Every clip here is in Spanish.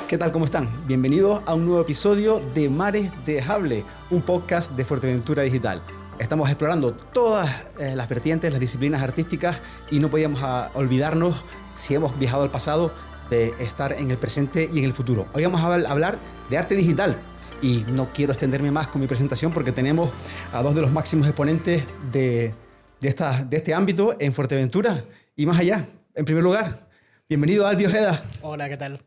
¿Qué tal? ¿Cómo están? Bienvenidos a un nuevo episodio de Mares de Hable, un podcast de Fuerteventura Digital. Estamos explorando todas las vertientes, las disciplinas artísticas y no podíamos olvidarnos, si hemos viajado al pasado, de estar en el presente y en el futuro. Hoy vamos a hablar de arte digital y no quiero extenderme más con mi presentación porque tenemos a dos de los máximos exponentes de este ámbito en Fuerteventura y más allá. En primer lugar, bienvenido Albi Ojeda. Hola, ¿qué tal?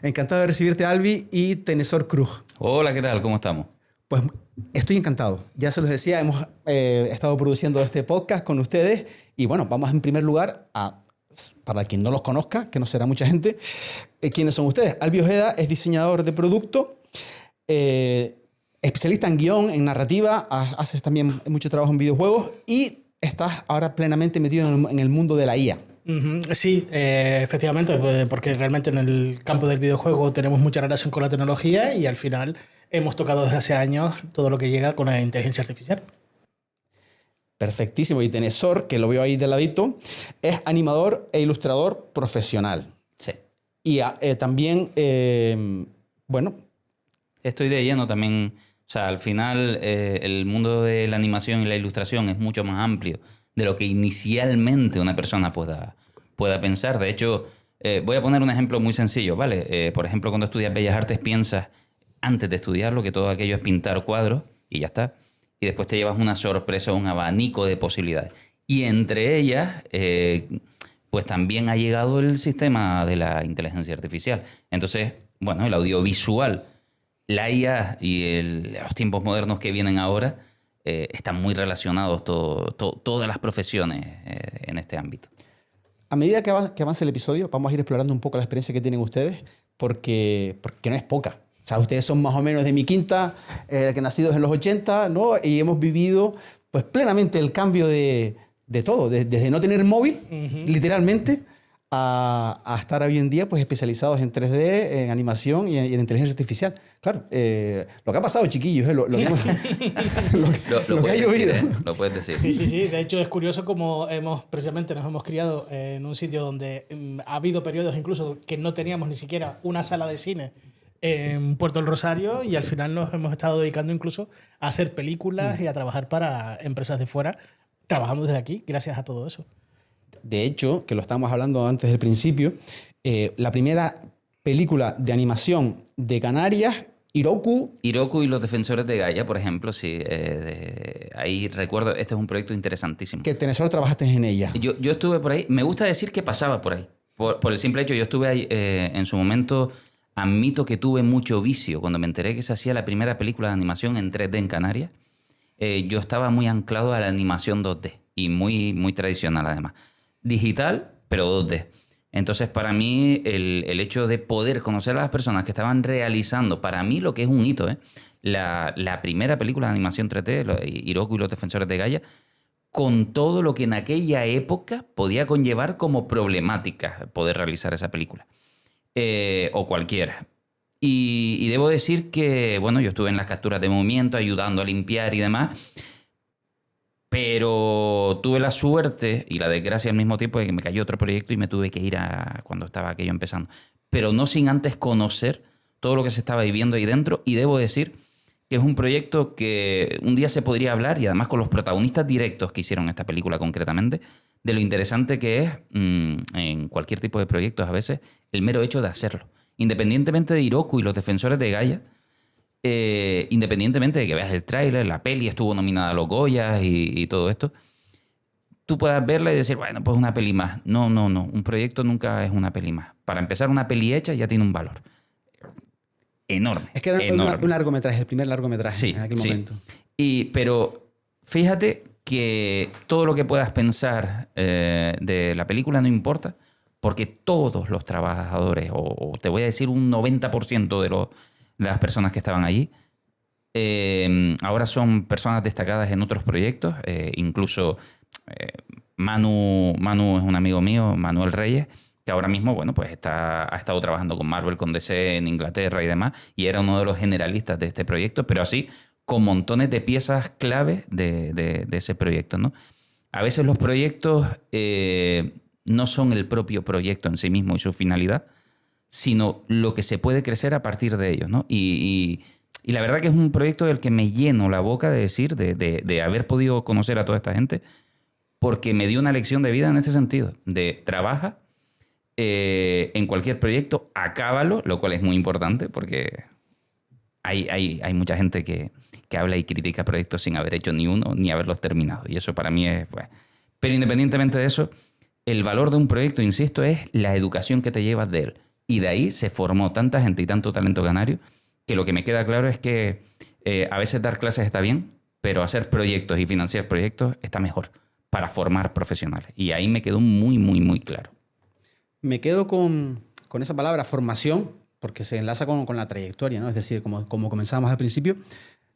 Encantado de recibirte, Albi, y Tenesor Cruz. Hola, ¿qué tal? ¿Cómo estamos? Pues estoy encantado. Ya se los decía, hemos estado produciendo este podcast con ustedes y bueno, vamos en primer lugar para quien no los conozca, que no será mucha gente, ¿quiénes son ustedes? Albi Ojeda es diseñador de producto, especialista en guión, en narrativa, haces también mucho trabajo en videojuegos y estás ahora plenamente metido en el mundo de la IA. Sí, efectivamente, porque realmente en el campo del videojuego tenemos mucha relación con la tecnología y al final hemos tocado desde hace años todo lo que llega con la inteligencia artificial. Perfectísimo. Y Tenesor, que lo veo ahí de ladito, es animador e ilustrador profesional. Sí. Y también, bueno... Estoy de lleno también. O sea, al final el mundo de la animación y la ilustración es mucho más amplio de lo que inicialmente una persona pueda pensar. De hecho, voy a poner un ejemplo muy sencillo, ¿vale? Por ejemplo, cuando estudias Bellas Artes piensas, antes de estudiarlo, que todo aquello es pintar cuadros y ya está. Y después te llevas una sorpresa, un abanico de posibilidades. Y entre ellas, pues también ha llegado el sistema de la inteligencia artificial. Entonces, bueno, el audiovisual, la IA y los tiempos modernos que vienen ahora están muy relacionados todas las profesiones en este ámbito. A medida que avance el episodio, vamos a ir explorando un poco la experiencia que tienen ustedes, porque no es poca. O sea, ustedes son más o menos de mi quinta, que nacidos en los 80, ¿no? Y hemos vivido pues, plenamente el cambio de todo, desde no tener móvil, literalmente, a estar hoy en día pues, especializados en 3D, en animación y en inteligencia artificial. Claro, lo que ha pasado, chiquillos, lo que ha llovido. Lo puedes decir. Sí. De hecho, es curioso cómo precisamente nos hemos criado en un sitio donde ha habido periodos incluso que no teníamos ni siquiera una sala de cine en Puerto del Rosario y al final nos hemos estado dedicando incluso a hacer películas y a trabajar para empresas de fuera. Trabajamos desde aquí gracias a todo eso. De hecho, que lo estábamos hablando antes del principio, la primera película de animación de Canarias, Hiroku y los Defensores de Gaia, por ejemplo, sí. Ahí recuerdo, este es un proyecto interesantísimo. Que Tenesor trabajaste en ella. Yo estuve por ahí. Me gusta decir que pasaba por ahí. Por el simple hecho, yo estuve ahí en su momento. Admito que tuve mucho vicio. Cuando me enteré que se hacía la primera película de animación en 3D en Canarias, yo estaba muy anclado a la animación 2D y muy tradicional además. Digital, pero 2D. Entonces, para mí, el hecho de poder conocer a las personas que estaban realizando, para mí lo que es un hito, la primera película de animación 3D, Hiroku y los Defensores de Gaia, con todo lo que en aquella época podía conllevar como problemática poder realizar esa película. O cualquiera. Y debo decir que, bueno, yo estuve en las capturas de movimiento, ayudando a limpiar y demás, pero tuve la suerte y la desgracia al mismo tiempo de que me cayó otro proyecto y me tuve que ir cuando estaba aquello empezando. Pero no sin antes conocer todo lo que se estaba viviendo ahí dentro, y debo decir que es un proyecto que un día se podría hablar, y además con los protagonistas directos que hicieron esta película concretamente, de lo interesante que es en cualquier tipo de proyectos a veces el mero hecho de hacerlo. Independientemente de Hiroku y los Defensores de Gaia, independientemente de que veas el tráiler, la peli estuvo nominada a los Goyas y todo esto, tú puedas verla y decir, bueno, pues una peli más. No. Un proyecto nunca es una peli más. Para empezar, una peli hecha ya tiene un valor enorme. Es que era un largometraje, el primer largometraje en aquel momento. Pero fíjate que todo lo que puedas pensar de la película no importa, porque todos los trabajadores, o te voy a decir un 90% de las personas que estaban allí, ahora son personas destacadas en otros proyectos. Incluso Manu es un amigo mío, Manuel Reyes, que ahora mismo, bueno, pues ha estado trabajando con Marvel, con DC en Inglaterra y demás, y era uno de los generalistas de este proyecto, pero así con montones de piezas clave de ese proyecto, ¿no? A veces los proyectos no son el propio proyecto en sí mismo y su finalidad, sino lo que se puede crecer a partir de ellos, ¿no? Y la verdad que es un proyecto del que me lleno la boca de decir, de haber podido conocer a toda esta gente, porque me dio una lección de vida en este sentido, de trabaja en cualquier proyecto, acábalo, lo cual es muy importante, porque hay mucha gente que habla y critica proyectos sin haber hecho ni uno, ni haberlos terminado, y eso para mí es... Pues. Pero independientemente de eso, el valor de un proyecto, insisto, es la educación que te llevas de él. Y de ahí se formó tanta gente y tanto talento canario que lo que me queda claro es que a veces dar clases está bien, pero hacer proyectos y financiar proyectos está mejor para formar profesionales. Y ahí me quedó muy, muy, muy claro. Me quedo con esa palabra formación, porque se enlaza con la trayectoria, ¿no? Es decir, como comenzábamos al principio,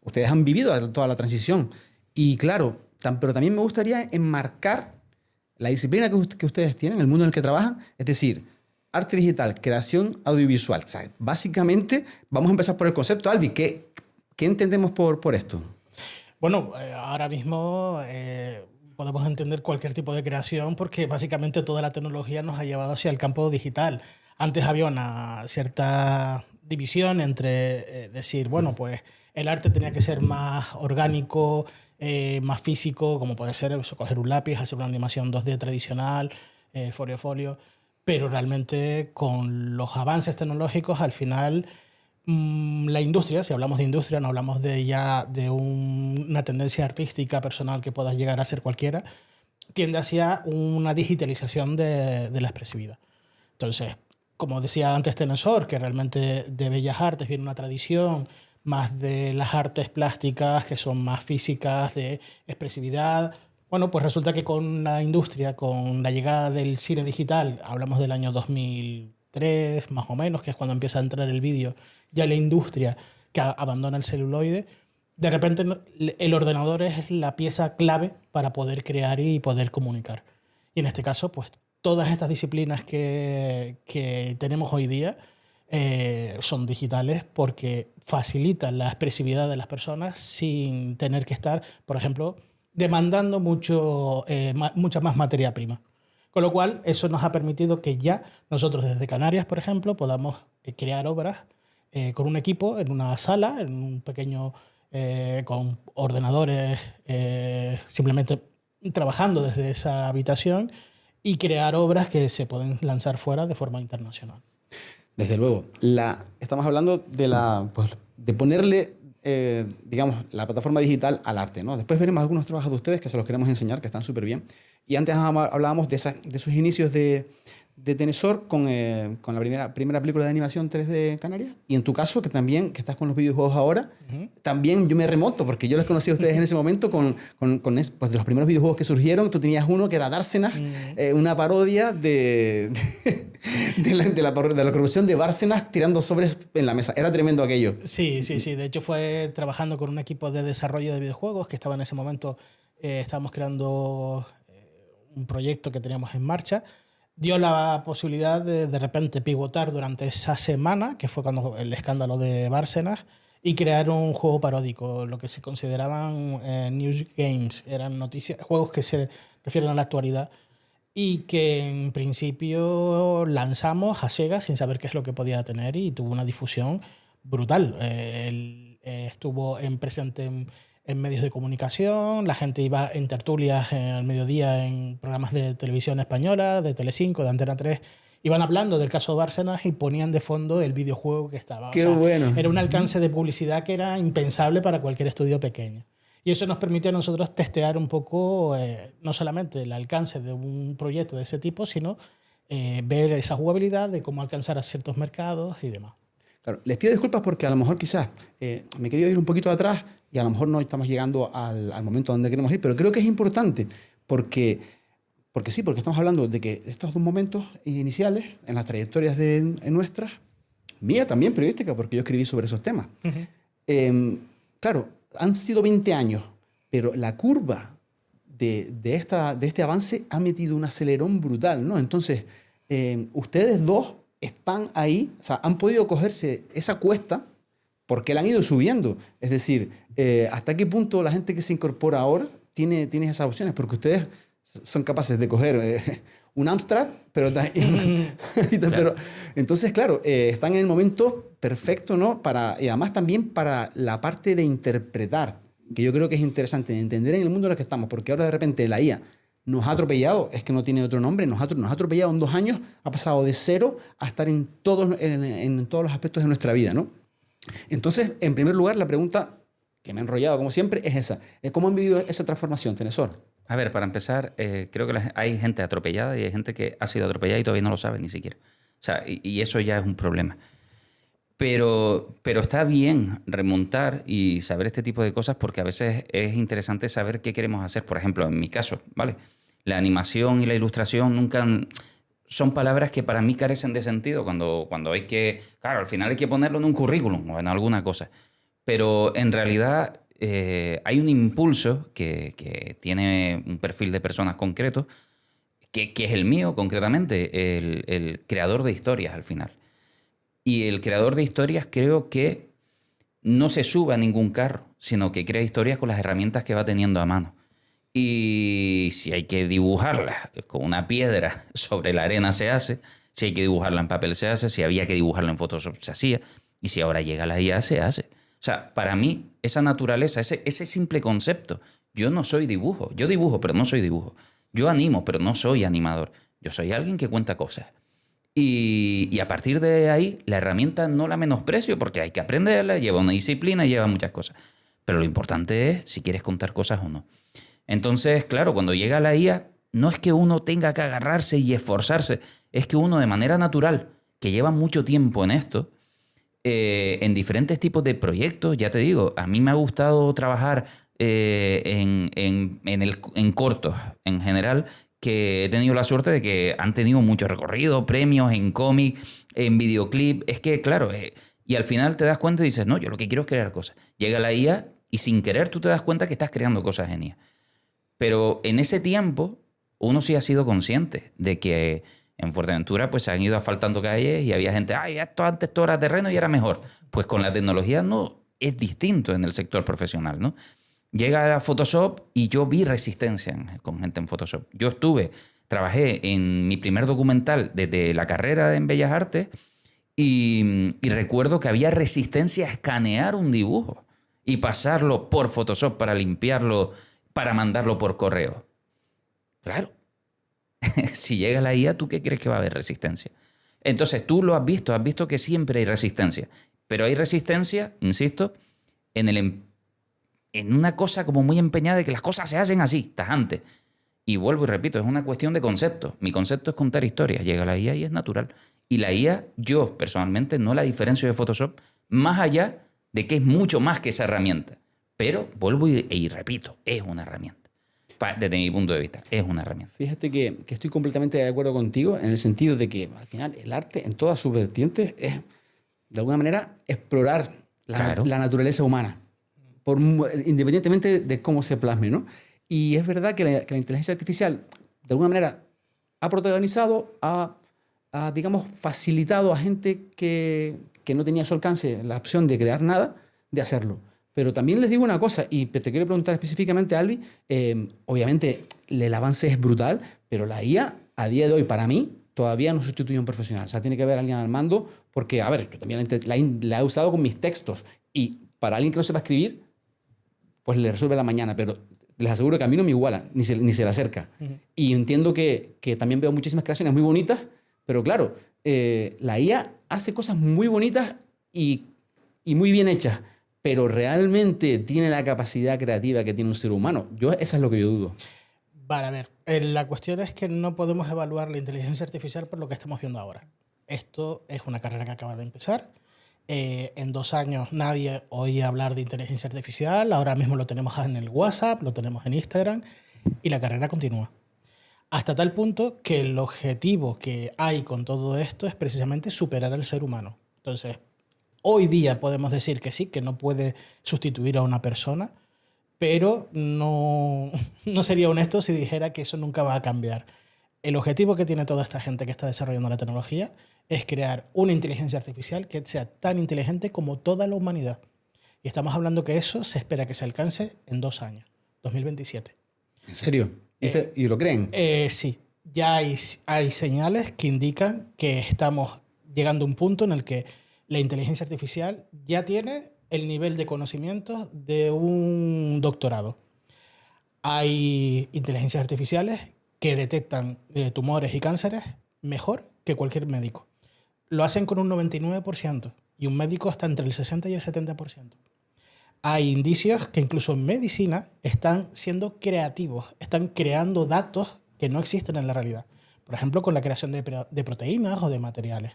ustedes han vivido toda la transición. Y claro, pero también me gustaría enmarcar la disciplina que ustedes tienen, el mundo en el que trabajan, es decir, arte digital, creación audiovisual. O sea, básicamente, vamos a empezar por el concepto. Albi, ¿qué entendemos por esto? Bueno, ahora mismo podemos entender cualquier tipo de creación porque básicamente toda la tecnología nos ha llevado hacia el campo digital. Antes había una cierta división entre decir, bueno, pues el arte tenía que ser más orgánico, más físico, como puede ser eso, coger un lápiz, hacer una animación 2D tradicional, folio, pero realmente con los avances tecnológicos al final la industria, si hablamos de industria, no hablamos de una tendencia artística personal que pueda llegar a ser cualquiera, tiende hacia una digitalización de la expresividad. Entonces, como decía antes Tenesor, que realmente de Bellas Artes viene una tradición más de las artes plásticas, que son más físicas, de expresividad. Bueno, pues resulta que con la industria, con la llegada del cine digital, hablamos del año 2003, más o menos, que es cuando empieza a entrar el vídeo, ya la industria que abandona el celuloide, de repente el ordenador es la pieza clave para poder crear y poder comunicar. Y en este caso, pues todas estas disciplinas que tenemos hoy día son digitales porque facilitan la expresividad de las personas sin tener que estar, por ejemplo, demandando mucha más materia prima. Con lo cual, eso nos ha permitido que ya nosotros desde Canarias, por ejemplo, podamos crear obras con un equipo en una sala, en un pequeño, con ordenadores, simplemente trabajando desde esa habitación y crear obras que se pueden lanzar fuera de forma internacional. Desde luego. Estamos hablando de ponerle, digamos, la plataforma digital al arte, ¿no? Después veremos algunos trabajos de ustedes que se los queremos enseñar, que están súper bien. Y antes hablábamos de sus inicios de Tenesor con la primera película de animación 3D en Canarias. Y en tu caso, que estás con los videojuegos ahora, también yo me remonto, porque yo los conocí a ustedes en ese momento pues de los primeros videojuegos que surgieron. Tú tenías uno que era Dársenas, una parodia de la corrupción de Bárcenas tirando sobres en la mesa. Era tremendo aquello. Sí. De hecho, fue trabajando con un equipo de desarrollo de videojuegos que estaba en ese momento, estábamos creando un proyecto que teníamos en marcha. Dio la posibilidad de repente pivotar durante esa semana, que fue cuando el escándalo de Bárcenas, y crear un juego paródico, lo que se consideraban news games, eran juegos que se refieren a la actualidad y que en principio lanzamos a ciegas sin saber qué es lo que podía tener y tuvo una difusión brutal. Estuvo presente en medios de comunicación, la gente iba en tertulias al mediodía en programas de televisión española, de Telecinco, de Antena 3, iban hablando del caso de Bárcenas y ponían de fondo el videojuego que estaba. ¡Qué bueno! Era un alcance de publicidad que era impensable para cualquier estudio pequeño. Y eso nos permitió a nosotros testear un poco no solamente el alcance de un proyecto de ese tipo, sino ver esa jugabilidad de cómo alcanzar a ciertos mercados y demás. Claro, les pido disculpas porque a lo mejor quizás me quería ir un poquito atrás y a lo mejor no estamos llegando al momento donde queremos ir, pero creo que es importante porque estamos hablando de que estos dos momentos iniciales en las trayectorias nuestras, mía también periodística, porque yo escribí sobre esos temas. Claro, han sido 20 años, pero la curva de este avance ha metido un acelerón brutal, ¿no? Entonces, ustedes dos están ahí, o sea, han podido cogerse esa cuesta porque la han ido subiendo. Es decir, ¿hasta qué punto la gente que se incorpora ahora tiene esas opciones? Porque ustedes son capaces de coger un Amstrad, pero, pero entonces, claro, están en el momento perfecto, ¿no? Y además también para la parte de interpretar, que yo creo que es interesante, de entender en el mundo en el que estamos, porque ahora de repente la IA nos ha atropellado, es que no tiene otro nombre, nos ha atropellado en 2 años, ha pasado de 0 a estar en todos los aspectos de nuestra vida, ¿no? Entonces, en primer lugar, la pregunta que me ha enrollado, como siempre, es esa. ¿Cómo han vivido esa transformación, Tenesor? A ver, para empezar, creo que hay gente atropellada y hay gente que ha sido atropellada y todavía no lo sabe ni siquiera. O sea, y eso ya es un problema. Pero está bien remontar y saber este tipo de cosas porque a veces es interesante saber qué queremos hacer. Por ejemplo, en mi caso, ¿vale? La animación y la ilustración nunca son palabras que para mí carecen de sentido cuando hay que... Claro, al final hay que ponerlo en un currículum o en alguna cosa. Pero en realidad hay un impulso que tiene un perfil de personas concreto, que es el mío concretamente, el creador de historias al final. Y el creador de historias creo que no se sube a ningún carro, sino que crea historias con las herramientas que va teniendo a mano. Y si hay que dibujarlas con una piedra sobre la arena se hace, si hay que dibujarla en papel se hace, si había que dibujarla en Photoshop se hacía, y si ahora llega la IA se hace. O sea, para mí, esa naturaleza, ese simple concepto, yo no soy dibujo. Yo dibujo, pero no soy dibujo. Yo animo, pero no soy animador. Yo soy alguien que cuenta cosas. Y a partir de ahí, la herramienta no la menosprecio porque hay que aprenderla, lleva una disciplina y lleva muchas cosas. Pero lo importante es si quieres contar cosas o no. Entonces, claro, cuando llega la IA, no es que uno tenga que agarrarse y esforzarse, es que uno de manera natural, que lleva mucho tiempo en esto, en diferentes tipos de proyectos, ya te digo, a mí me ha gustado trabajar en cortos en general, que he tenido la suerte de que han tenido mucho recorrido, premios en cómic, en videoclip. Es que, claro, y al final te das cuenta y dices, no, yo lo que quiero es crear cosas. Llega la IA y sin querer tú te das cuenta que estás creando cosas geniales. Pero en ese tiempo uno sí ha sido consciente de que en Fuerteventura pues se han ido asfaltando calles y había gente, ay, esto era terreno y era mejor. Pues con la tecnología no es distinto en el sector profesional, ¿no? Llega a Photoshop y yo vi resistencia con gente en Photoshop. Yo trabajé en mi primer documental desde la carrera en Bellas Artes y recuerdo que había resistencia a escanear un dibujo y pasarlo por Photoshop para limpiarlo, para mandarlo por correo. Claro. Si llega la IA, ¿tú qué crees que va a haber resistencia? Entonces tú lo has visto que siempre hay resistencia. Pero hay resistencia, insisto, en una cosa como muy empeñada de que las cosas se hacen así, tajante. Y vuelvo y repito, es una cuestión de concepto. Mi concepto es contar historias. Llega la IA y es natural. Y la IA, yo personalmente no la diferencio de Photoshop, más allá de que es mucho más que esa herramienta. Pero vuelvo y repito, es una herramienta. Desde mi punto de vista, es una herramienta. Fíjate que estoy completamente de acuerdo contigo en el sentido de que al final el arte en todas sus vertientes es, de alguna manera, explorar la naturaleza humana, independientemente de cómo se plasme, ¿no? Y es verdad que la inteligencia artificial, de alguna manera, ha protagonizado, digamos, facilitado a gente que no tenía a su alcance la opción de crear nada, de hacerlo. Pero también les digo una cosa, y te quiero preguntar específicamente, Albi, obviamente el avance es brutal, pero la IA, a día de hoy, para mí, todavía no sustituye a un profesional. O sea, tiene que haber alguien al mando, porque, a ver, yo también la he usado con mis textos, y para alguien que no sepa escribir, pues le resuelve la mañana, pero les aseguro que a mí no me iguala, ni se le acerca. Uh-huh. Y entiendo que también veo muchísimas creaciones muy bonitas, pero claro, la IA hace cosas muy bonitas y muy bien hechas, pero realmente tiene la capacidad creativa que tiene un ser humano. Eso es lo que yo dudo. Vale, a ver, la cuestión es que no podemos evaluar la inteligencia artificial por lo que estamos viendo ahora. Esto es una carrera que acaba de empezar. En 2 años nadie oía hablar de inteligencia artificial. Ahora mismo lo tenemos en el WhatsApp, lo tenemos en Instagram y la carrera continúa. Hasta tal punto que el objetivo que hay con todo esto es precisamente superar al ser humano. Entonces, hoy día podemos decir que sí, que no puede sustituir a una persona, pero no sería honesto si dijera que eso nunca va a cambiar. El objetivo que tiene toda esta gente que está desarrollando la tecnología es crear una inteligencia artificial que sea tan inteligente como toda la humanidad. Y estamos hablando que eso se espera que se alcance en 2 años, 2027. ¿En serio? ¿Y lo creen? Sí. ya hay señales que indican que estamos llegando a un punto en el que la inteligencia artificial ya tiene el nivel de conocimiento de un doctorado. Hay inteligencias artificiales que detectan tumores y cánceres mejor que cualquier médico. Lo hacen con un 99% y un médico está entre el 60 y el 70%. Hay indicios que incluso en medicina están siendo creativos, están creando datos que no existen en la realidad. Por ejemplo, con la creación de proteínas o de materiales.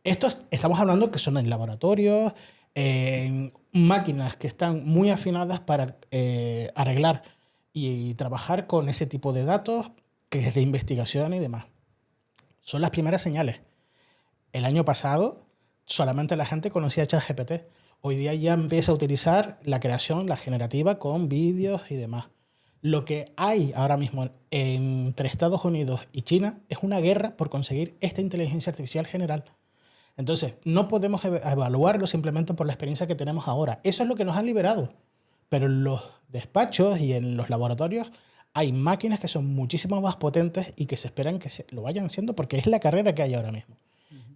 Estos estamos hablando que son en laboratorios, en máquinas que están muy afinadas para arreglar y trabajar con ese tipo de datos, que es de investigación y demás. Son las primeras señales. El año pasado solamente la gente conocía ChatGPT. Hoy día ya empieza a utilizar la creación, la generativa, con vídeos y demás. Lo que hay ahora mismo entre Estados Unidos y China es una guerra por conseguir esta inteligencia artificial general. Entonces, no podemos evaluarlo simplemente por la experiencia que tenemos ahora. Eso es lo que nos han liberado. Pero en los despachos y en los laboratorios hay máquinas que son muchísimo más potentes y que se esperan que lo vayan siendo porque es la carrera que hay ahora mismo.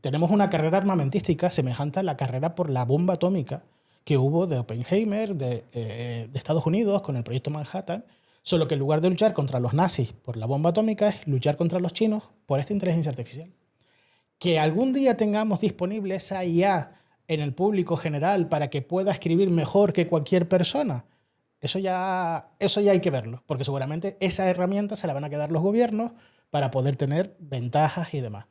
Tenemos una carrera armamentística semejante a la carrera por la bomba atómica que hubo de Oppenheimer, de Estados Unidos, con el proyecto Manhattan, solo que en lugar de luchar contra los nazis por la bomba atómica es luchar contra los chinos por esta inteligencia artificial. Que algún día tengamos disponible esa IA en el público general para que pueda escribir mejor que cualquier persona, eso ya hay que verlo, porque seguramente esa herramienta se la van a quedar los gobiernos para poder tener ventajas y demás.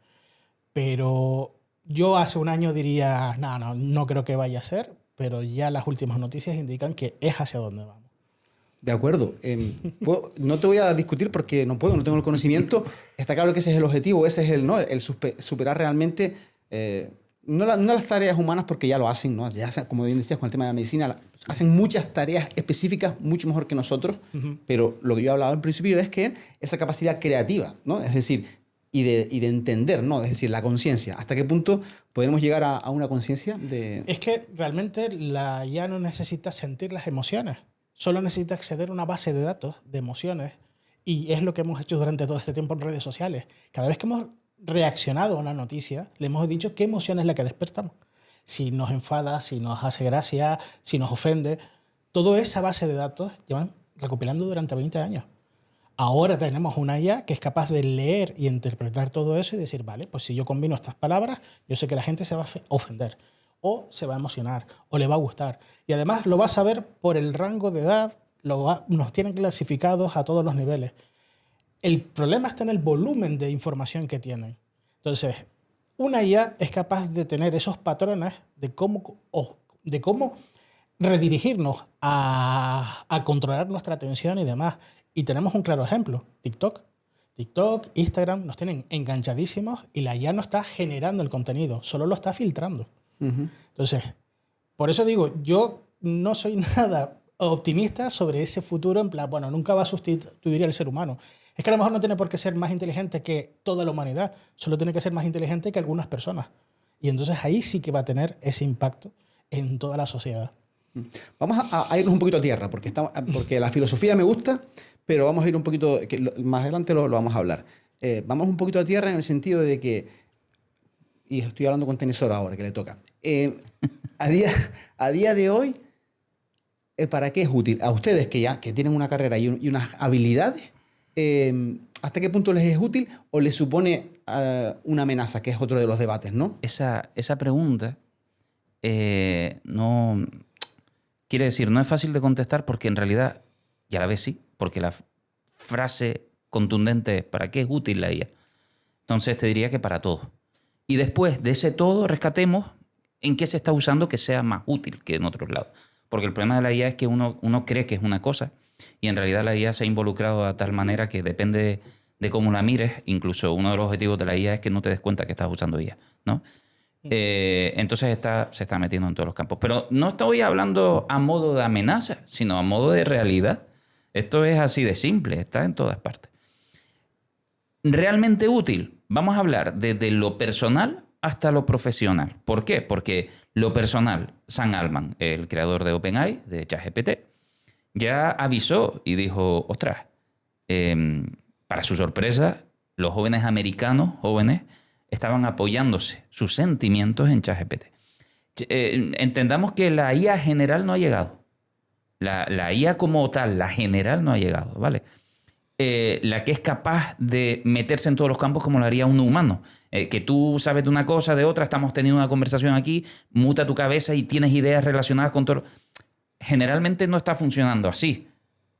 Pero yo hace un año diría, no creo que vaya a ser, pero ya las últimas noticias indican que es hacia donde vamos. De acuerdo. No te voy a discutir porque no tengo el conocimiento. Está claro que ese es el objetivo, ese es el superar realmente, no las tareas humanas porque ya lo hacen, ¿no? Ya, como bien decías con el tema de la medicina, hacen muchas tareas específicas mucho mejor que nosotros, pero lo que yo hablaba al principio es que esa capacidad creativa, ¿no? Es decir, y de entender, ¿no? Es decir, la conciencia. ¿Hasta qué punto podemos llegar a una conciencia de...? Es que realmente la IA no necesita sentir las emociones. Solo necesita acceder a una base de datos de emociones. Y es lo que hemos hecho durante todo este tiempo en redes sociales. Cada vez que hemos reaccionado a una noticia, le hemos dicho qué emoción es la que despertamos. Si nos enfada, si nos hace gracia, si nos ofende. Toda esa base de datos llevan recopilando durante 20 años. Ahora tenemos una IA que es capaz de leer y interpretar todo eso y decir, vale, pues si yo combino estas palabras, yo sé que la gente se va a ofender, o se va a emocionar, o le va a gustar. Y además lo va a saber por el rango de edad, nos tienen clasificados a todos los niveles. El problema está en el volumen de información que tienen. Entonces, una IA es capaz de tener esos patrones de cómo redirigirnos a controlar nuestra atención y demás. Y tenemos un claro ejemplo, TikTok, Instagram, nos tienen enganchadísimos y la IA no está generando el contenido, solo lo está filtrando. Entonces, por eso digo, yo no soy nada optimista sobre ese futuro, en plan, bueno, nunca va a sustituir al ser humano. Es que a lo mejor no tiene por qué ser más inteligente que toda la humanidad, solo tiene que ser más inteligente que algunas personas. Y entonces ahí sí que va a tener ese impacto en toda la sociedad. Vamos a irnos un poquito a tierra, porque la filosofía me gusta, pero vamos a ir un poquito, que más adelante lo vamos a hablar. Vamos un poquito a tierra en el sentido de que, y estoy hablando con Tenesor ahora, que le toca, a día de hoy, ¿para qué es útil? A ustedes que tienen una carrera y unas habilidades, ¿hasta qué punto les es útil o les supone una amenaza, que es otro de los debates, ¿no? Esa pregunta no... Quiere decir, no es fácil de contestar porque en realidad, y a la vez sí, porque la frase contundente es ¿para qué es útil la IA? Entonces te diría que para todo. Y después de ese todo, rescatemos en qué se está usando que sea más útil que en otros lados. Porque el problema de la IA es que uno cree que es una cosa y en realidad la IA se ha involucrado de tal manera que depende de cómo la mires. Incluso uno de los objetivos de la IA es que no te des cuenta que estás usando IA, ¿no? Entonces se está metiendo en todos los campos. Pero no estoy hablando a modo de amenaza, sino a modo de realidad. Esto es así de simple, está en todas partes. Realmente útil, vamos a hablar desde lo personal hasta lo profesional. ¿Por qué? Porque lo personal, Sam Altman, el creador de OpenAI, de ChatGPT, ya avisó y dijo, ostras, para su sorpresa, los jóvenes americanos, estaban apoyándose sus sentimientos en ChatGPT. Entendamos que la IA general no ha llegado. La IA como tal, la general no ha llegado, ¿vale? La que es capaz de meterse en todos los campos como lo haría un humano. Que tú sabes de una cosa, de otra, estamos teniendo una conversación aquí, muta tu cabeza y tienes ideas relacionadas con todo. Generalmente no está funcionando así.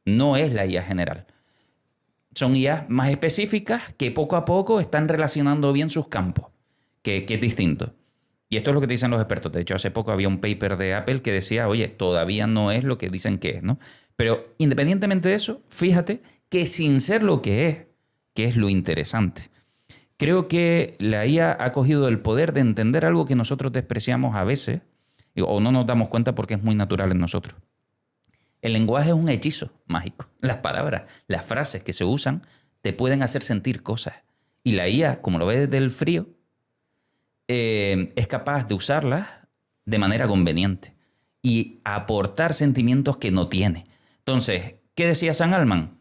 No es la IA general. Son IAs más específicas que poco a poco están relacionando bien sus campos, que es distinto. Y esto es lo que te dicen los expertos. De hecho, hace poco había un paper de Apple que decía, oye, todavía no es lo que dicen que es, ¿no? Pero independientemente de eso, fíjate que sin ser lo que es lo interesante, creo que la IA ha cogido el poder de entender algo que nosotros despreciamos a veces o no nos damos cuenta porque es muy natural en nosotros. El lenguaje es un hechizo mágico. Las palabras, las frases que se usan te pueden hacer sentir cosas. Y la IA, como lo ve desde el frío, es capaz de usarlas de manera conveniente y aportar sentimientos que no tiene. Entonces, ¿qué decía Sam Altman?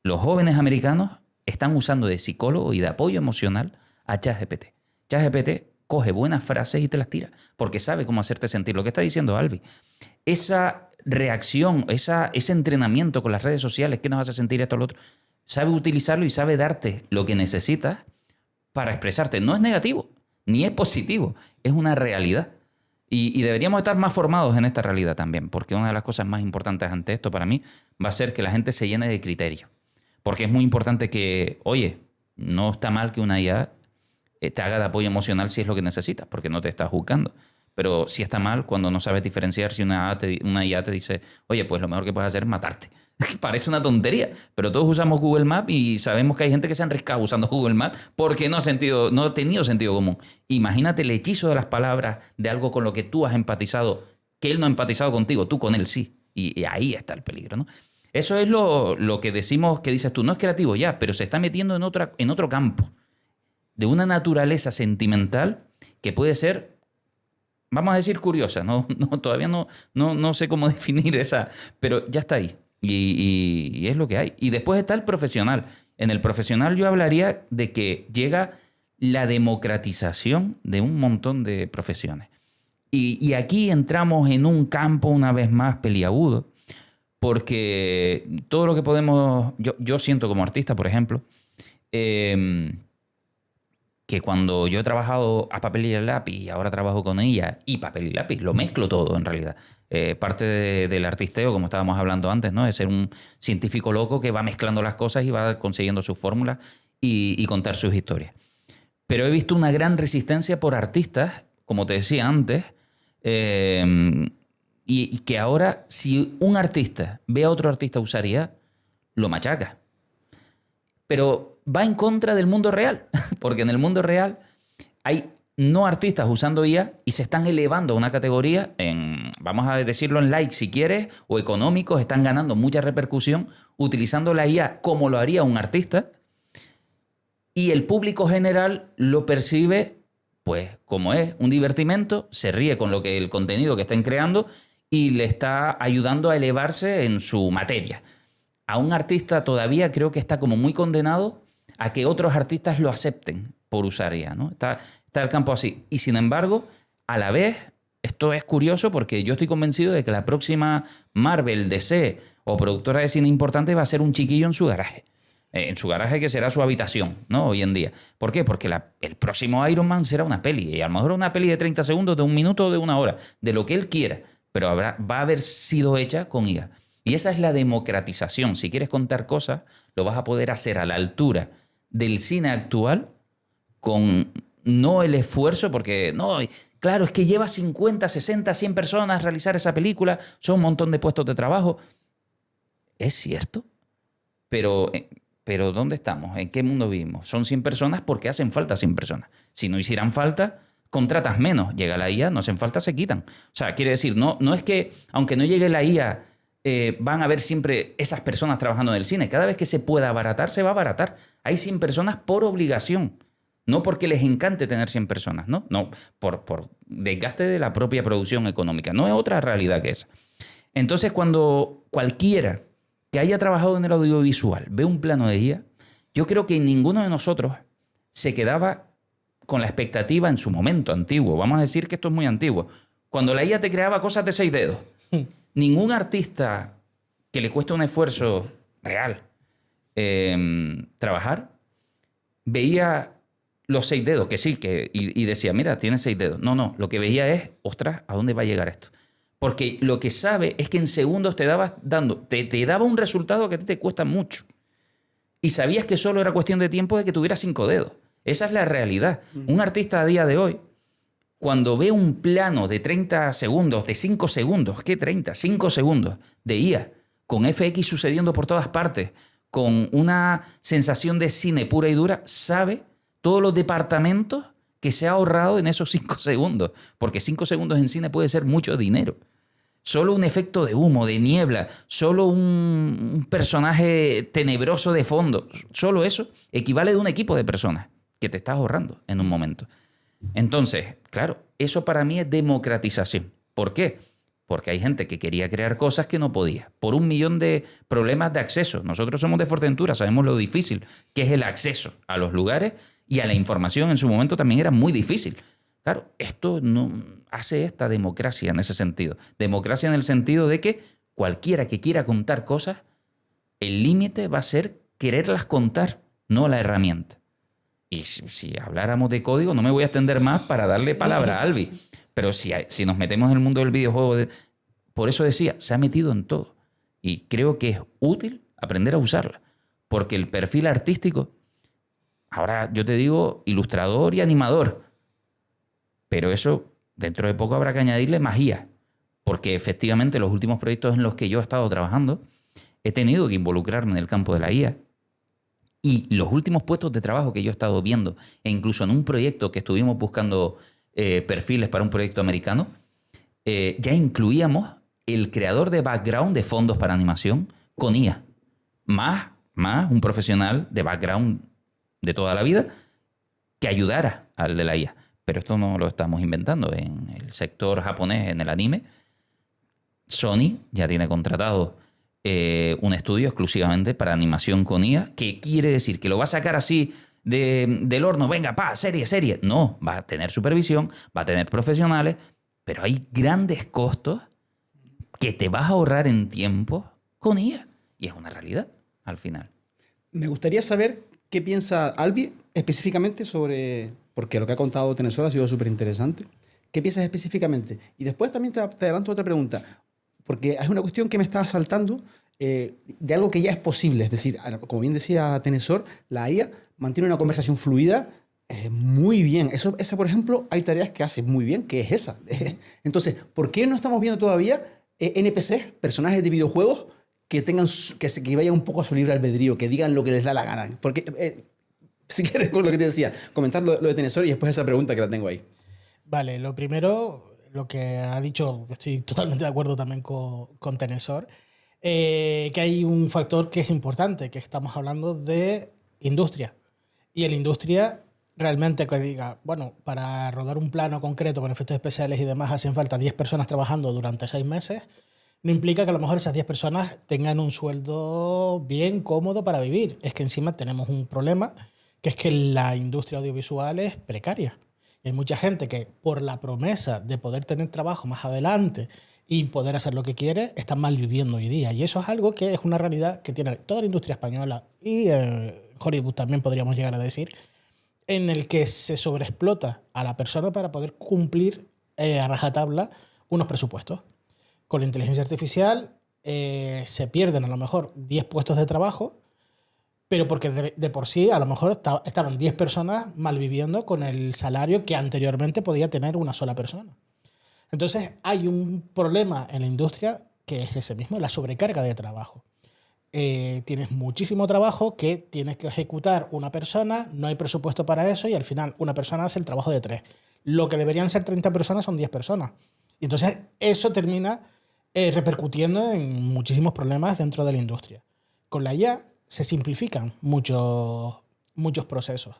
Los jóvenes americanos están usando de psicólogo y de apoyo emocional a ChatGPT. ChatGPT coge buenas frases y te las tira porque sabe cómo hacerte sentir. Lo que está diciendo Albi. Esa reacción, ese entrenamiento con las redes sociales que nos hace sentir esto o lo otro, sabe utilizarlo y sabe darte lo que necesitas para expresarte. No es negativo, ni es positivo, es una realidad. Y deberíamos estar más formados en esta realidad también, porque una de las cosas más importantes ante esto para mí va a ser que la gente se llene de criterio. Porque es muy importante que, oye, no está mal que una IA te haga de apoyo emocional si es lo que necesitas, porque no te está juzgando. Pero sí está mal cuando no sabes diferenciar si una IA te dice, oye, pues lo mejor que puedes hacer es matarte. Parece una tontería, pero todos usamos Google Maps y sabemos que hay gente que se ha enriscado usando Google Maps porque no ha tenido sentido común. Imagínate el hechizo de las palabras de algo con lo que tú has empatizado, que él no ha empatizado contigo, tú con él sí. Y ahí está el peligro, ¿no? Eso es lo que decimos, que dices tú, no es creativo ya, pero se está metiendo en otro campo de una naturaleza sentimental que puede ser, vamos a decir, curiosa. Todavía no sé cómo definir esa, pero ya está ahí. Y es lo que hay. Y después está el profesional. En el profesional yo hablaría de que llega la democratización de un montón de profesiones. Y aquí entramos en un campo una vez más peliagudo, porque todo lo que podemos... Yo siento como artista, por ejemplo, que cuando yo he trabajado a papel y a lápiz y ahora trabajo con ella y papel y lápiz, lo mezclo todo en realidad. Parte del artisteo, como estábamos hablando antes, ¿no? Es ser un científico loco que va mezclando las cosas y va consiguiendo sus fórmulas y contar sus historias. Pero he visto una gran resistencia por artistas, como te decía antes, y que ahora si un artista ve a otro artista usar IA, lo machaca. Pero va en contra del mundo real, porque en el mundo real hay no artistas usando IA y se están elevando a una categoría, vamos a decirlo en likes si quieres, o económicos, están ganando mucha repercusión utilizando la IA como lo haría un artista, y el público general lo percibe pues como es un divertimento, se ríe con el contenido que estén creando y le está ayudando a elevarse en su materia. A un artista todavía creo que está como muy condenado a que otros artistas lo acepten por usar IA, ¿no? Está el campo así. Y sin embargo, a la vez, esto es curioso porque yo estoy convencido de que la próxima Marvel, DC o productora de cine importante va a ser un chiquillo en su garaje. En su garaje, que será su habitación, ¿no? Hoy en día. ¿Por qué? Porque el próximo Iron Man será una peli. Y a lo mejor una peli de 30 segundos, de un minuto o de una hora, de lo que él quiera. Pero va a haber sido hecha con IA. Y esa es la democratización. Si quieres contar cosas, lo vas a poder hacer a la altura del cine actual con no el esfuerzo, porque no, claro, es que lleva 50, 60, 100 personas realizar esa película, son un montón de puestos de trabajo. Es cierto, pero ¿dónde estamos? ¿En qué mundo vivimos? Son 100 personas porque hacen falta 100 personas. Si no hicieran falta, contratas menos. Llega la IA, no hacen falta, se quitan. O sea, quiere decir, no es que, aunque no llegue la IA, van a haber siempre esas personas trabajando en el cine. Cada vez que se pueda abaratar, se va a abaratar. Hay 100 personas por obligación. No porque les encante tener 100 personas, ¿no? No, por desgaste de la propia producción económica. No es otra realidad que esa. Entonces, cuando cualquiera que haya trabajado en el audiovisual ve un plano de IA, yo creo que ninguno de nosotros se quedaba con la expectativa en su momento antiguo. Vamos a decir que esto es muy antiguo. Cuando la IA te creaba cosas de 6 dedos. Ningún artista que le cueste un esfuerzo real trabajar, veía los 6 dedos, que sí, y decía, mira, tiene 6 dedos. No, lo que veía es, ostras, ¿a dónde va a llegar esto? Porque lo que sabe es que en segundos te daba un resultado que a ti te cuesta mucho. Y sabías que solo era cuestión de tiempo de que tuviera 5 dedos. Esa es la realidad. Un artista a día de hoy, cuando ve un plano de 30 segundos, de 5 segundos, ¿qué 30? 5 segundos de IA, con FX sucediendo por todas partes, con una sensación de cine pura y dura, sabe todos los departamentos que se ha ahorrado en esos 5 segundos. Porque 5 segundos en cine puede ser mucho dinero. Solo un efecto de humo, de niebla, solo un personaje tenebroso de fondo, solo eso equivale a un equipo de personas que te estás ahorrando en un momento. Entonces, claro, eso para mí es democratización. ¿Por qué? Porque hay gente que quería crear cosas que no podía, por 1.000.000 de problemas de acceso. Nosotros somos de Fuerteventura, sabemos lo difícil que es el acceso a los lugares y a la información en su momento también era muy difícil. Claro, esto no hace esta democracia en ese sentido. Democracia en el sentido de que cualquiera que quiera contar cosas, el límite va a ser quererlas contar, no la herramienta. Y si habláramos de código, no me voy a extender más para darle palabra a Albi. Pero si nos metemos en el mundo del videojuego, por eso decía, se ha metido en todo. Y creo que es útil aprender a usarla. Porque el perfil artístico, ahora yo te digo ilustrador y animador, pero eso dentro de poco habrá que añadirle magia. Porque efectivamente los últimos proyectos en los que yo he estado trabajando, he tenido que involucrarme en el campo de la IA. Y los últimos puestos de trabajo que yo he estado viendo, e incluso en un proyecto que estuvimos buscando perfiles para un proyecto americano, ya incluíamos el creador de background de fondos para animación con IA. Más un profesional de background de toda la vida que ayudara al de la IA. Pero esto no lo estamos inventando. En el sector japonés, en el anime, Sony ya tiene contratado un estudio exclusivamente para animación con IA, que quiere decir que lo va a sacar así del horno, venga, serie. No, va a tener supervisión, va a tener profesionales, pero hay grandes costos que te vas a ahorrar en tiempo con IA. Y es una realidad al final. Me gustaría saber qué piensa Albi específicamente sobre, porque lo que ha contado Tenesor ha sido súper interesante. ¿Qué piensas específicamente? Y después también te adelanto otra pregunta, porque hay una cuestión que me está saltando de algo que ya es posible. Es decir, como bien decía Tenesor, la IA mantiene una conversación fluida muy bien. Esa, por ejemplo, hay tareas que hace muy bien, que es esa. Entonces, ¿por qué no estamos viendo todavía NPCs, personajes de videojuegos, que vayan un poco a su libre albedrío, que digan lo que les da la gana? Porque, si quieres, con lo que te decía, comentar lo de Tenesor y después esa pregunta que la tengo ahí. Vale, lo primero, lo que ha dicho, que estoy totalmente de acuerdo también con Tenesor, que hay un factor que es importante, que estamos hablando de industria. Y en la industria, realmente que diga, bueno, para rodar un plano concreto con efectos especiales y demás hacen falta 10 personas trabajando durante 6 meses, no implica que a lo mejor esas 10 personas tengan un sueldo bien cómodo para vivir. Es que encima tenemos un problema, que es que la industria audiovisual es precaria. Hay mucha gente que por la promesa de poder tener trabajo más adelante y poder hacer lo que quiere, están mal viviendo hoy día. Y eso es algo que es una realidad que tiene toda la industria española y Hollywood también podríamos llegar a decir, en el que se sobreexplota a la persona para poder cumplir a rajatabla unos presupuestos. Con la inteligencia artificial se pierden a lo mejor 10 puestos de trabajo, pero porque de por sí a lo mejor estaban 10 personas malviviendo con el salario que anteriormente podía tener una sola persona. Entonces hay un problema en la industria que es ese mismo, la sobrecarga de trabajo. Tienes muchísimo trabajo que tienes que ejecutar una persona, no hay presupuesto para eso y al final una persona hace el trabajo de 3. Lo que deberían ser 30 personas son 10 personas. Y entonces eso termina repercutiendo en muchísimos problemas dentro de la industria. Con la IA se simplifican muchos procesos.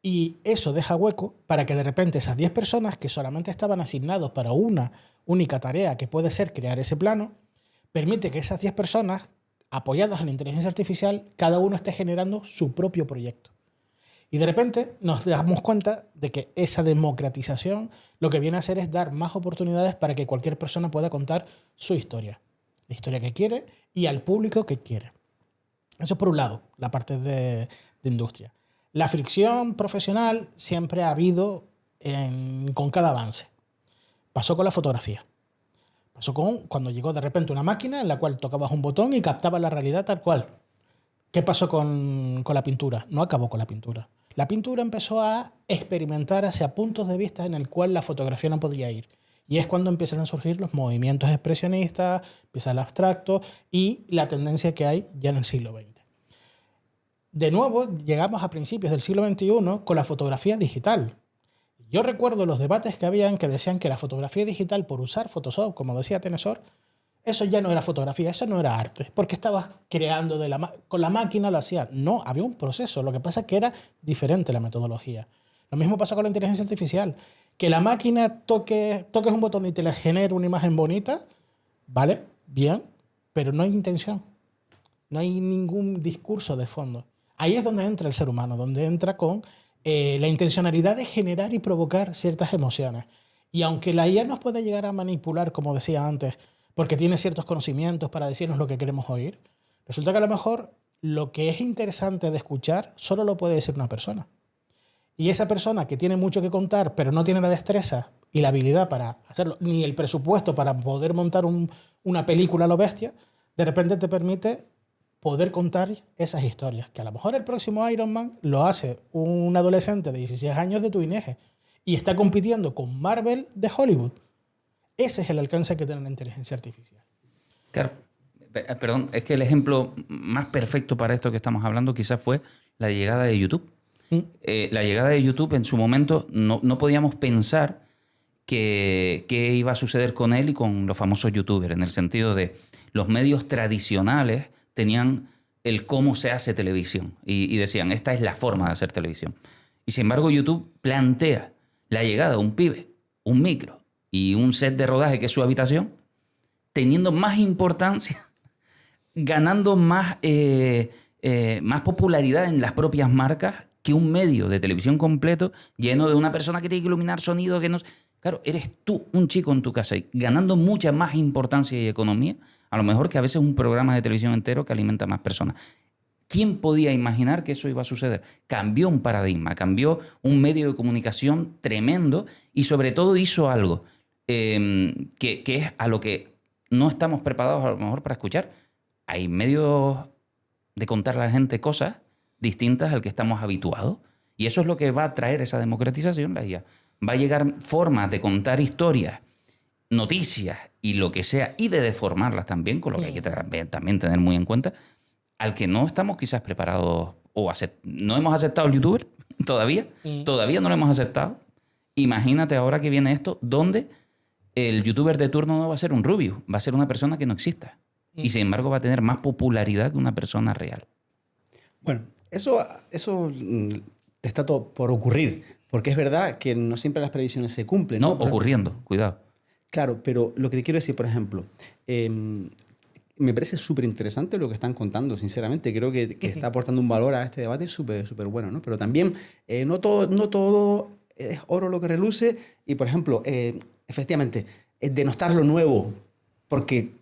Y eso deja hueco para que de repente esas 10 personas que solamente estaban asignados para una única tarea, que puede ser crear ese plano, permite que esas 10 personas apoyados en la inteligencia artificial, cada uno esté generando su propio proyecto. Y de repente nos damos cuenta de que esa democratización lo que viene a hacer es dar más oportunidades para que cualquier persona pueda contar su historia. La historia que quiere y al público que quiere. Eso por un lado, la parte de industria. La fricción profesional siempre ha habido con cada avance. Pasó con la fotografía. Pasó cuando llegó de repente una máquina en la cual tocabas un botón y captaba la realidad tal cual. ¿Qué pasó con la pintura? No acabó con la pintura. La pintura empezó a experimentar hacia puntos de vista en el cual la fotografía no podía ir. Y es cuando empiezan a surgir los movimientos expresionistas, empieza el abstracto y la tendencia que hay ya en el siglo XX. De nuevo, llegamos a principios del siglo XXI con la fotografía digital. Yo recuerdo los debates que habían que decían que la fotografía digital, por usar Photoshop, como decía Tenesor, eso ya no era fotografía, eso no era arte, porque estabas creando con la máquina lo hacía. No, había un proceso, lo que pasa es que era diferente la metodología. Lo mismo pasa con la inteligencia artificial. Que la máquina toques un botón y te le genere una imagen bonita, ¿vale? Bien, pero no hay intención. No hay ningún discurso de fondo. Ahí es donde entra el ser humano, donde entra con la intencionalidad de generar y provocar ciertas emociones. Y aunque la IA nos puede llegar a manipular, como decía antes, porque tiene ciertos conocimientos para decirnos lo que queremos oír, resulta que a lo mejor lo que es interesante de escuchar solo lo puede decir una persona. Y esa persona que tiene mucho que contar, pero no tiene la destreza y la habilidad para hacerlo, ni el presupuesto para poder montar una película a lo bestia, de repente te permite poder contar esas historias. Que a lo mejor el próximo Iron Man lo hace un adolescente de 16 años de tu INEGE y está compitiendo con Marvel de Hollywood. Ese es el alcance que tiene la inteligencia artificial. Claro, perdón, es que el ejemplo más perfecto para esto que estamos hablando quizás fue la llegada de YouTube. La llegada de YouTube en su momento no podíamos pensar qué iba a suceder con él y con los famosos youtubers, en el sentido de los medios tradicionales tenían el cómo se hace televisión y decían, esta es la forma de hacer televisión. Y sin embargo YouTube plantea la llegada de un pibe, un micro y un set de rodaje que es su habitación, teniendo más importancia, ganando más popularidad en las propias marcas que un medio de televisión completo lleno de una persona que tiene que iluminar sonido, que no... Claro, eres tú, un chico en tu casa, y ganando mucha más importancia y economía, a lo mejor que a veces un programa de televisión entero que alimenta a más personas. ¿Quién podía imaginar que eso iba a suceder? Cambió un paradigma, cambió un medio de comunicación tremendo y sobre todo hizo algo que es a lo que no estamos preparados a lo mejor para escuchar. Hay medios de contar a la gente cosas distintas al que estamos habituados. Y eso es lo que va a traer esa democratización, la IA. Va a llegar formas de contar historias, noticias y lo que sea, y de deformarlas también, con lo que hay que también tener muy en cuenta, al que no estamos quizás preparados o no hemos aceptado el youtuber todavía. Todavía no lo hemos aceptado. Imagínate ahora que viene esto, donde el youtuber de turno no va a ser un rubio, va a ser una persona que no exista. Y sin embargo va a tener más popularidad que una persona real. Bueno, eso está todo por ocurrir, porque es verdad que no siempre las previsiones se cumplen. No, ocurriendo, cuidado. Claro, pero lo que te quiero decir, por ejemplo, me parece súper interesante lo que están contando, sinceramente. Creo que está aportando un valor a este debate súper bueno, ¿no? Pero también no todo es oro lo que reluce y, por ejemplo, efectivamente, denostar lo nuevo porque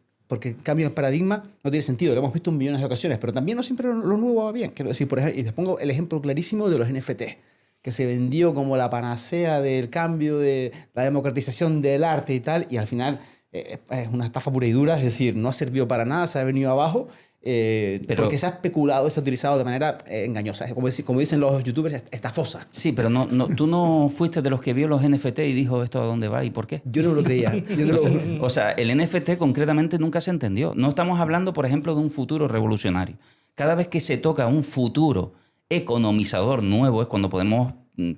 cambio de paradigma no tiene sentido. Lo hemos visto en millones de ocasiones, pero también no siempre lo nuevo va bien. Quiero decir, por ejemplo, y te pongo el ejemplo clarísimo de los NFT, que se vendió como la panacea del cambio, de la democratización del arte y tal, y al final es una estafa pura y dura, es decir, no ha servido para nada, se ha venido abajo, porque se ha especulado, se ha utilizado de manera engañosa, como dicen los youtubers, estafosa. Sí, pero tú no fuiste de los que vio los NFT y dijo esto a dónde va y por qué. Yo no lo creía. O sea, el NFT concretamente nunca se entendió. No estamos hablando, por ejemplo, de un futuro revolucionario. Cada vez que se toca un futuro economizador nuevo es cuando podemos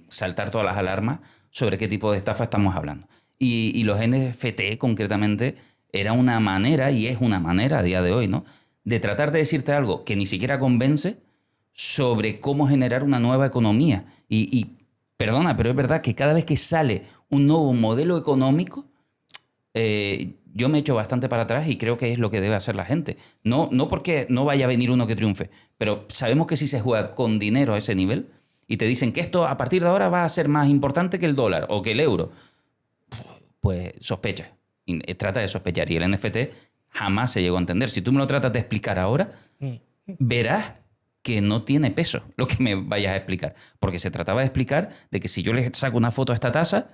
saltar todas las alarmas sobre qué tipo de estafa estamos hablando. Y los NFT concretamente era una manera, y es una manera a día de hoy, ¿no?, de tratar de decirte algo que ni siquiera convence sobre cómo generar una nueva economía. Y perdona, pero es verdad que cada vez que sale un nuevo modelo económico, yo me echo bastante para atrás y creo que es lo que debe hacer la gente. No porque no vaya a venir uno que triunfe, pero sabemos que si se juega con dinero a ese nivel y te dicen que esto a partir de ahora va a ser más importante que el dólar o que el euro, pues sospecha. Y trata de sospechar. Y el NFT jamás se llegó a entender. Si tú me lo tratas de explicar ahora, verás que no tiene peso lo que me vayas a explicar. Porque se trataba de explicar de que si yo le saco una foto a esta taza,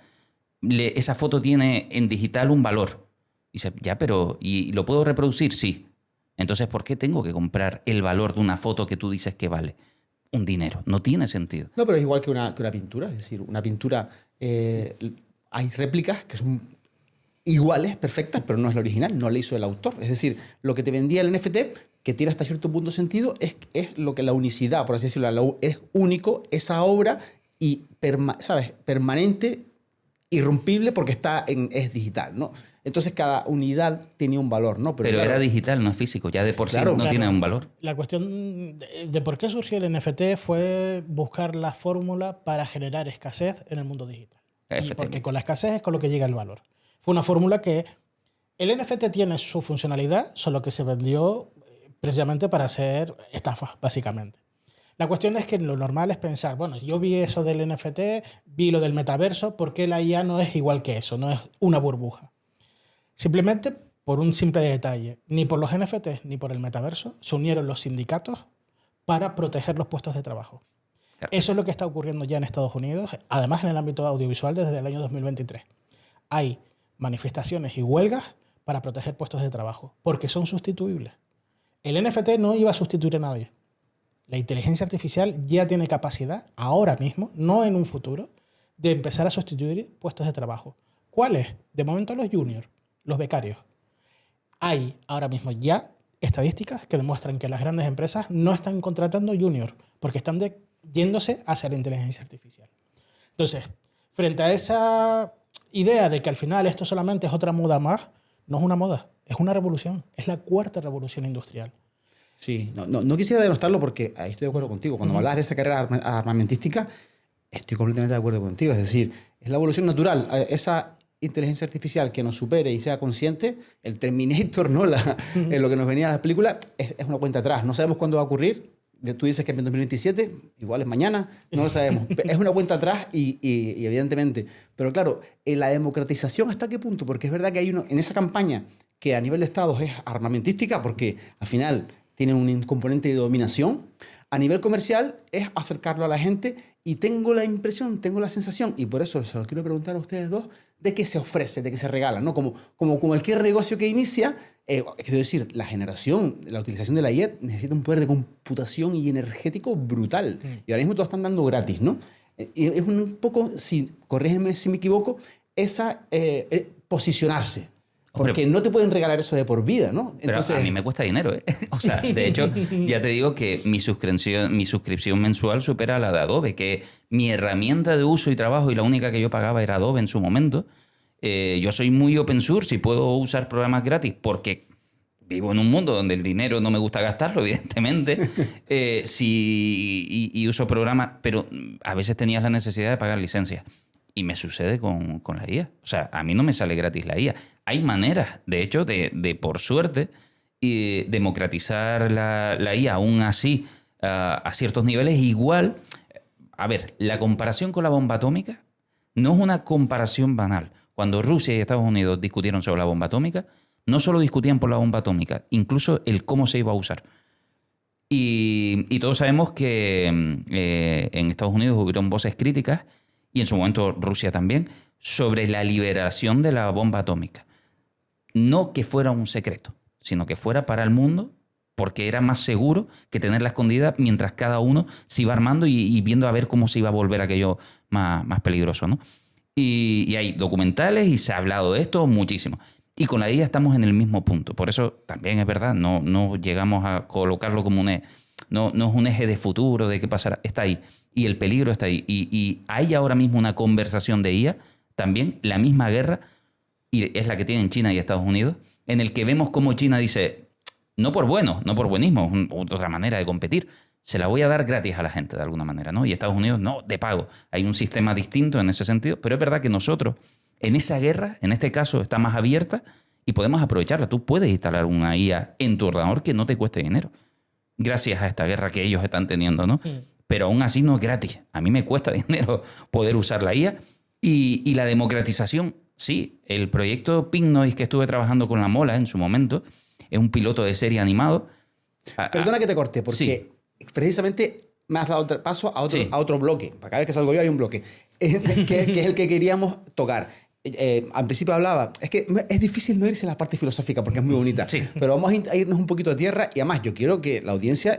esa foto tiene en digital un valor. Y dice, ya, pero ¿y lo puedo reproducir? Sí. Entonces, ¿por qué tengo que comprar el valor de una foto que tú dices que vale? Un dinero. No tiene sentido. No, pero es igual que una pintura. Es decir, una pintura... hay réplicas que son iguales, perfectas, pero no es la original, no la hizo el autor. Es decir, lo que te vendía el NFT, que tiene hasta cierto punto sentido, es lo que la unicidad, por así decirlo, es único, esa obra, y ¿sabes? Permanente, irrompible, porque es digital, ¿no? Entonces cada unidad tenía un valor, ¿no? Pero claro, era digital, no es físico, ya de por sí no tiene un valor. La cuestión de por qué surgió el NFT fue buscar la fórmula para generar escasez en el mundo digital. Y porque con la escasez es con lo que llega el valor. Fue una fórmula que el NFT tiene su funcionalidad, solo que se vendió precisamente para hacer estafas, básicamente. La cuestión es que lo normal es pensar, bueno, yo vi eso del NFT, vi lo del metaverso, ¿por qué la IA no es igual que eso? No es una burbuja. Simplemente por un simple detalle. Ni por los NFTs ni por el metaverso se unieron los sindicatos para proteger los puestos de trabajo. Claro. Eso es lo que está ocurriendo ya en Estados Unidos, además en el ámbito audiovisual desde el año 2023. Hay manifestaciones y huelgas para proteger puestos de trabajo, porque son sustituibles. El NFT no iba a sustituir a nadie. La inteligencia artificial ya tiene capacidad, ahora mismo, no en un futuro, de empezar a sustituir puestos de trabajo. ¿Cuáles? De momento los juniors, los becarios. Hay ahora mismo ya estadísticas que demuestran que las grandes empresas no están contratando juniors porque están yéndose hacia la inteligencia artificial. Entonces, frente a esa idea de que al final esto solamente es otra moda más, no es una moda, es una revolución. Es la cuarta revolución industrial. Sí, no quisiera denostarlo porque ahí estoy de acuerdo contigo. Cuando me hablas de esa carrera armamentística, estoy completamente de acuerdo contigo. Es decir, es la evolución natural. Esa inteligencia artificial que nos supere y sea consciente, el Terminator, ¿no? Lo que nos venía de la película, es una cuenta atrás. No sabemos cuándo va a ocurrir. Tú dices que en 2027, igual es mañana, no lo sabemos. Es una cuenta atrás y evidentemente. Pero claro, la democratización, ¿hasta qué punto? Porque es verdad que hay en esa campaña que a nivel de estados es armamentística, porque al final tiene un componente de dominación. A nivel comercial es acercarlo a la gente y tengo la impresión, tengo la sensación, y por eso se lo quiero preguntar a ustedes dos, de que se ofrece, de que se regala, ¿no? Como cualquier negocio que inicia, quiero decir, la utilización de la IA necesita un poder de computación y energético brutal. Y ahora mismo todos están dando gratis, ¿no? Y es un poco, corrígeme si me equivoco, esa posicionarse. Porque no te pueden regalar eso de por vida, ¿no? Entonces, pero a mí me cuesta dinero, ¿eh? O sea, de hecho, ya te digo que mi suscripción mensual supera la de Adobe, que mi herramienta de uso y trabajo y la única que yo pagaba era Adobe en su momento. Yo soy muy open source y puedo usar programas gratis porque vivo en un mundo donde el dinero no me gusta gastarlo, evidentemente. Y uso programas, pero a veces tenías la necesidad de pagar licencias. Y me sucede con la IA. O sea, a mí no me sale gratis la IA. Hay maneras, de hecho, de por suerte, democratizar la IA aún así a ciertos niveles. Igual, a ver, la comparación con la bomba atómica no es una comparación banal. Cuando Rusia y Estados Unidos discutieron sobre la bomba atómica, no solo discutían por la bomba atómica, incluso el cómo se iba a usar. Y todos sabemos que en Estados Unidos hubieron voces críticas, y en su momento Rusia también, sobre la liberación de la bomba atómica. No que fuera un secreto, sino que fuera para el mundo, porque era más seguro que tenerla escondida mientras cada uno se iba armando y viendo a ver cómo se iba a volver aquello más peligroso, ¿no? Y hay documentales y se ha hablado de esto muchísimo. Y con la IA estamos en el mismo punto. Por eso también es verdad, no llegamos a colocarlo como no es un eje de futuro, de qué pasará. Está ahí. Y el peligro está ahí. Y hay ahora mismo una conversación de IA, también la misma guerra, y es la que tienen China y Estados Unidos, en el que vemos cómo China dice, no por buenismo, otra manera de competir, se la voy a dar gratis a la gente de alguna manera, ¿no? Y Estados Unidos, no, de pago. Hay un sistema distinto en ese sentido, pero es verdad que nosotros, en esa guerra, en este caso, está más abierta y podemos aprovecharla. Tú puedes instalar una IA en tu ordenador que no te cueste dinero, gracias a esta guerra que ellos están teniendo, ¿no? Pero aún así no es gratis. A mí me cuesta dinero poder usar la IA. Y la democratización, sí. El proyecto Pink Noise que estuve trabajando con La Mola en su momento es un piloto de serie animado. Perdona que te corte, porque precisamente me has dado paso a otro bloque. Cada vez que salgo yo hay un bloque, que es el que queríamos tocar. Al principio hablaba, es que es difícil no irse a la parte filosófica porque es muy bonita, pero vamos a irnos un poquito a tierra y además yo quiero que la audiencia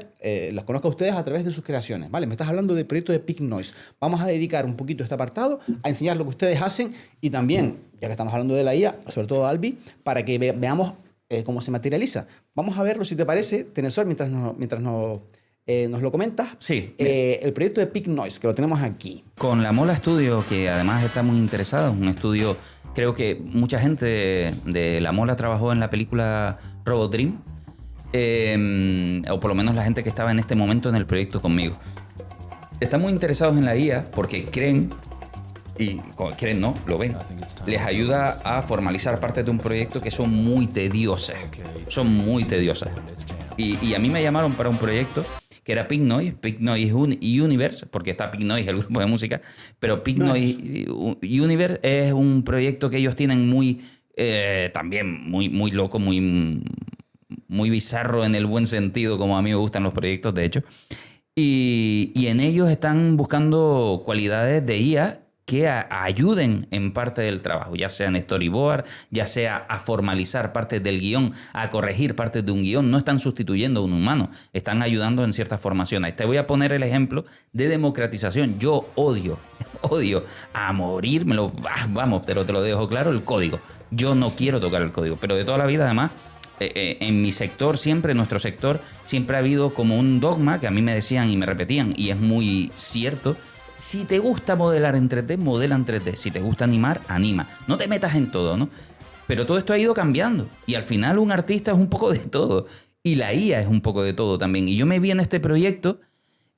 las conozca a ustedes a través de sus creaciones, ¿vale? Me estás hablando del proyecto de Pink Noise. Vamos a dedicar un poquito este apartado a enseñar lo que ustedes hacen y también, ya que estamos hablando de la IA, sobre todo Albi, para que veamos cómo se materializa. Vamos a verlo, si te parece, Tenesor, mientras nos lo comentas. Sí. El proyecto de Pink Noise, que lo tenemos aquí. Con La Mola Studio, que además está muy interesado, es un estudio, creo que mucha gente de La Mola trabajó en la película Robot Dream, o por lo menos la gente que estaba en este momento en el proyecto conmigo. Están muy interesados en la IA porque creen, y creen no, lo ven, les ayuda a formalizar partes de un proyecto que son muy tediosas. Son muy tediosas. Y a mí me llamaron para un proyecto que era Pink Noise Universe, porque está Pink Noise, el grupo de música, pero Pink Noise Universe es un proyecto que ellos tienen también muy loco, muy bizarro en el buen sentido, como a mí me gustan los proyectos, de hecho. Y en ellos están buscando cualidades de IA que ayuden en parte del trabajo, ya sea en storyboard, ya sea a formalizar partes del guión, a corregir partes de un guión. No están sustituyendo a un humano, están ayudando en ciertas formaciones. Te voy a poner el ejemplo de democratización. Yo odio a morir, vamos, pero te lo dejo claro, el código. Yo no quiero tocar el código, pero de toda la vida además, en mi sector siempre, en nuestro sector, siempre ha habido como un dogma que a mí me decían y me repetían, y es muy cierto. Si te gusta modelar en 3D, modela en 3D. Si te gusta animar, anima. No te metas en todo, ¿no? Pero todo esto ha ido cambiando. Y al final un artista es un poco de todo. Y la IA es un poco de todo también. Y yo me vi en este proyecto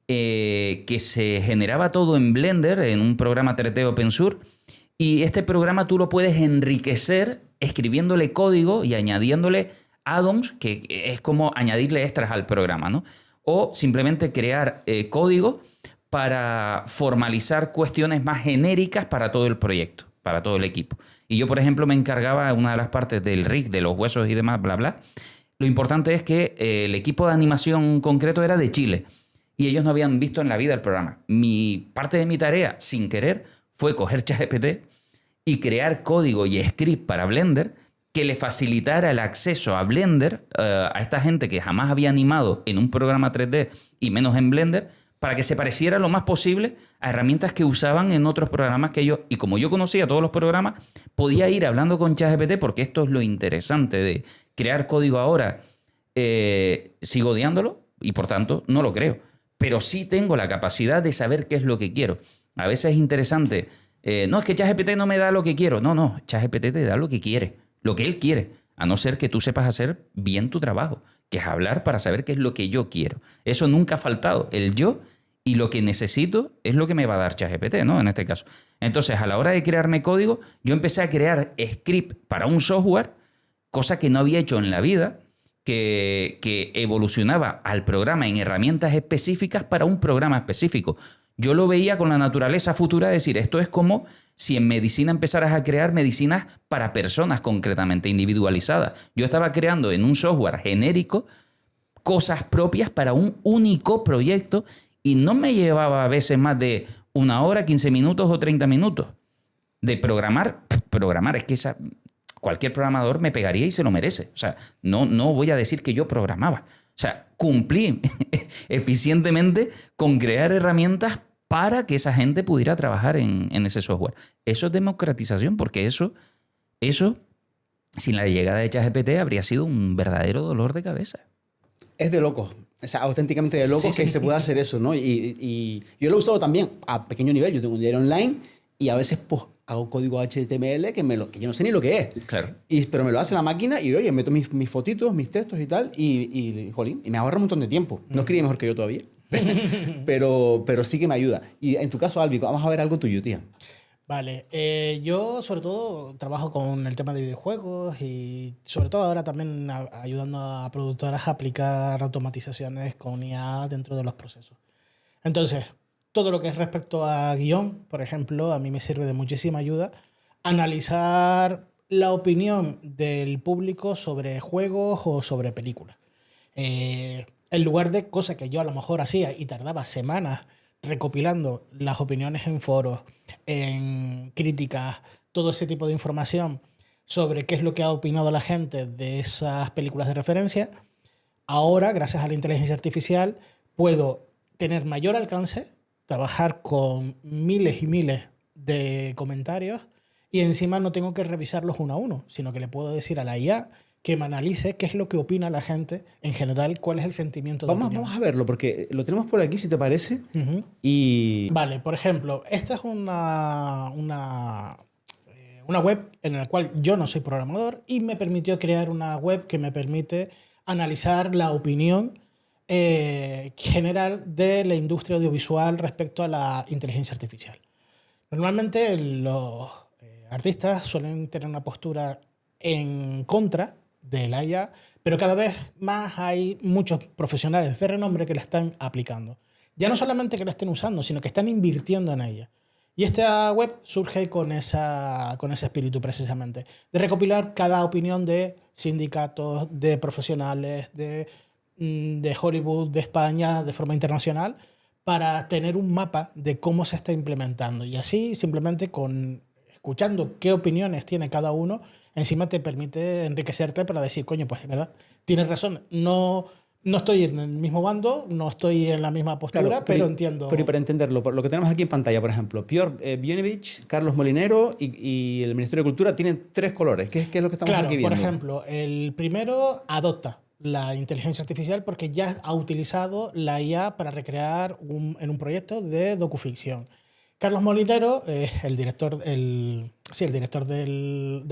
que se generaba todo en Blender, en un programa 3D Open Source. Y este programa tú lo puedes enriquecer escribiéndole código y añadiéndole add-ons, que es como añadirle extras al programa, ¿no? O simplemente crear código para formalizar cuestiones más genéricas para todo el proyecto, para todo el equipo. Y yo, por ejemplo, me encargaba de una de las partes del rig, de los huesos y demás, bla, bla. Lo importante es que el equipo de animación concreto era de Chile y ellos no habían visto en la vida el programa. Parte de mi tarea, sin querer, fue coger ChatGPT y crear código y script para Blender que le facilitara el acceso a Blender a esta gente que jamás había animado en un programa 3D y menos en Blender, para que se pareciera lo más posible a herramientas que usaban en otros programas que ellos... Y como yo conocía todos los programas, podía ir hablando con ChatGPT, porque esto es lo interesante de crear código ahora. Sigo odiándolo y, por tanto, no lo creo. Pero sí tengo la capacidad de saber qué es lo que quiero. A veces es interesante. No, es que ChatGPT no me da lo que quiero. No, ChatGPT te da lo que quiere, lo que él quiere, a no ser que tú sepas hacer bien tu trabajo, que es hablar para saber qué es lo que yo quiero. Eso nunca ha faltado. El yo y lo que necesito es lo que me va a dar ChatGPT, ¿no? En este caso. Entonces, a la hora de crearme código, yo empecé a crear script para un software, cosa que no había hecho en la vida, que evolucionaba al programa en herramientas específicas para un programa específico. Yo lo veía con la naturaleza futura, de decir, esto es como si en medicina empezaras a crear medicinas para personas concretamente, individualizadas. Yo estaba creando en un software genérico cosas propias para un único proyecto y no me llevaba a veces más de 1 hora, 15 minutos o 30 minutos de programar. Programar, es que cualquier programador me pegaría y se lo merece. O sea, no voy a decir que yo programaba. O sea, cumplí eficientemente con crear herramientas para que esa gente pudiera trabajar en ese software. Eso es democratización, porque eso, sin la llegada de ChatGPT, habría sido un verdadero dolor de cabeza. Es de locos. O sea, auténticamente de locos que se pueda hacer eso, ¿no? Y yo lo he usado también a pequeño nivel. Yo tengo un diario online y a veces pues hago código HTML que yo no sé ni lo que es. Claro. Pero me lo hace la máquina y, oye, meto mis fotitos, mis textos y tal jolín, y me ahorra un montón de tiempo. No escribe mejor que yo todavía, pero sí que me ayuda. Y en tu caso, Albi, vamos a ver algo tuyo, tía. Vale, yo sobre todo trabajo con el tema de videojuegos y sobre todo ahora también ayudando a productoras a aplicar automatizaciones con IA dentro de los procesos. Entonces, todo lo que es respecto a guión, por ejemplo, a mí me sirve de muchísima ayuda analizar la opinión del público sobre juegos o sobre películas. En lugar de cosas que yo a lo mejor hacía y tardaba semanas recopilando las opiniones en foros, en críticas, todo ese tipo de información sobre qué es lo que ha opinado la gente de esas películas de referencia, ahora, gracias a la inteligencia artificial, puedo tener mayor alcance, trabajar con miles y miles de comentarios y encima no tengo que revisarlos uno a uno, sino que le puedo decir a la IA que me analice qué es lo que opina la gente en general, cuál es el sentimiento de opinión. Vamos a verlo, porque lo tenemos por aquí, si te parece. Uh-huh. Y Vale, por ejemplo, esta es una web en la cual yo no soy programador y me permitió crear una web que me permite analizar la opinión general de la industria audiovisual respecto a la inteligencia artificial. Normalmente los artistas suelen tener una postura en contra de la IA, pero cada vez más hay muchos profesionales de renombre que la están aplicando. Ya no solamente que la estén usando, sino que están invirtiendo en ella. Y esta web surge con ese espíritu precisamente, de recopilar cada opinión de sindicatos, de profesionales, de Hollywood, de España, de forma internacional, para tener un mapa de cómo se está implementando. Y así, simplemente escuchando qué opiniones tiene cada uno, encima te permite enriquecerte para decir, coño, pues es verdad, tienes razón, no estoy en el mismo bando, no estoy en la misma postura, claro, pero entiendo. Pero para entenderlo, por lo que tenemos aquí en pantalla, por ejemplo, Piotr Bienovich, Carlos Molinero y el Ministerio de Cultura tienen 3 colores. ¿Qué es lo que estamos aquí viendo? Por ejemplo, el primero adopta la inteligencia artificial porque ya ha utilizado la IA para recrear en un proyecto de docuficción. Carlos Molinero es el director del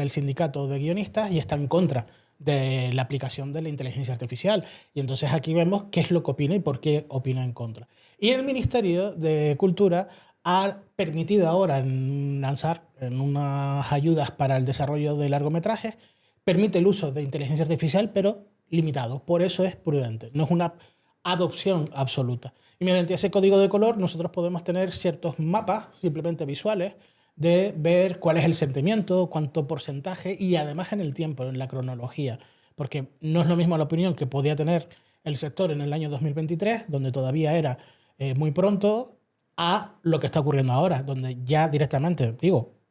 sindicato de guionistas y está en contra de la aplicación de la inteligencia artificial. Y entonces aquí vemos qué es lo que opina y por qué opina en contra. Y el Ministerio de Cultura ha permitido ahora lanzar en unas ayudas para el desarrollo de largometrajes, permite el uso de inteligencia artificial, pero limitado. Por eso es prudente. No es una adopción absoluta. Y mediante ese código de color nosotros podemos tener ciertos mapas simplemente visuales de ver cuál es el sentimiento, cuánto porcentaje y además en el tiempo, en la cronología. Porque no es lo mismo la opinión que podía tener el sector en el año 2023, donde todavía era muy pronto, a lo que está ocurriendo ahora, donde ya directamente,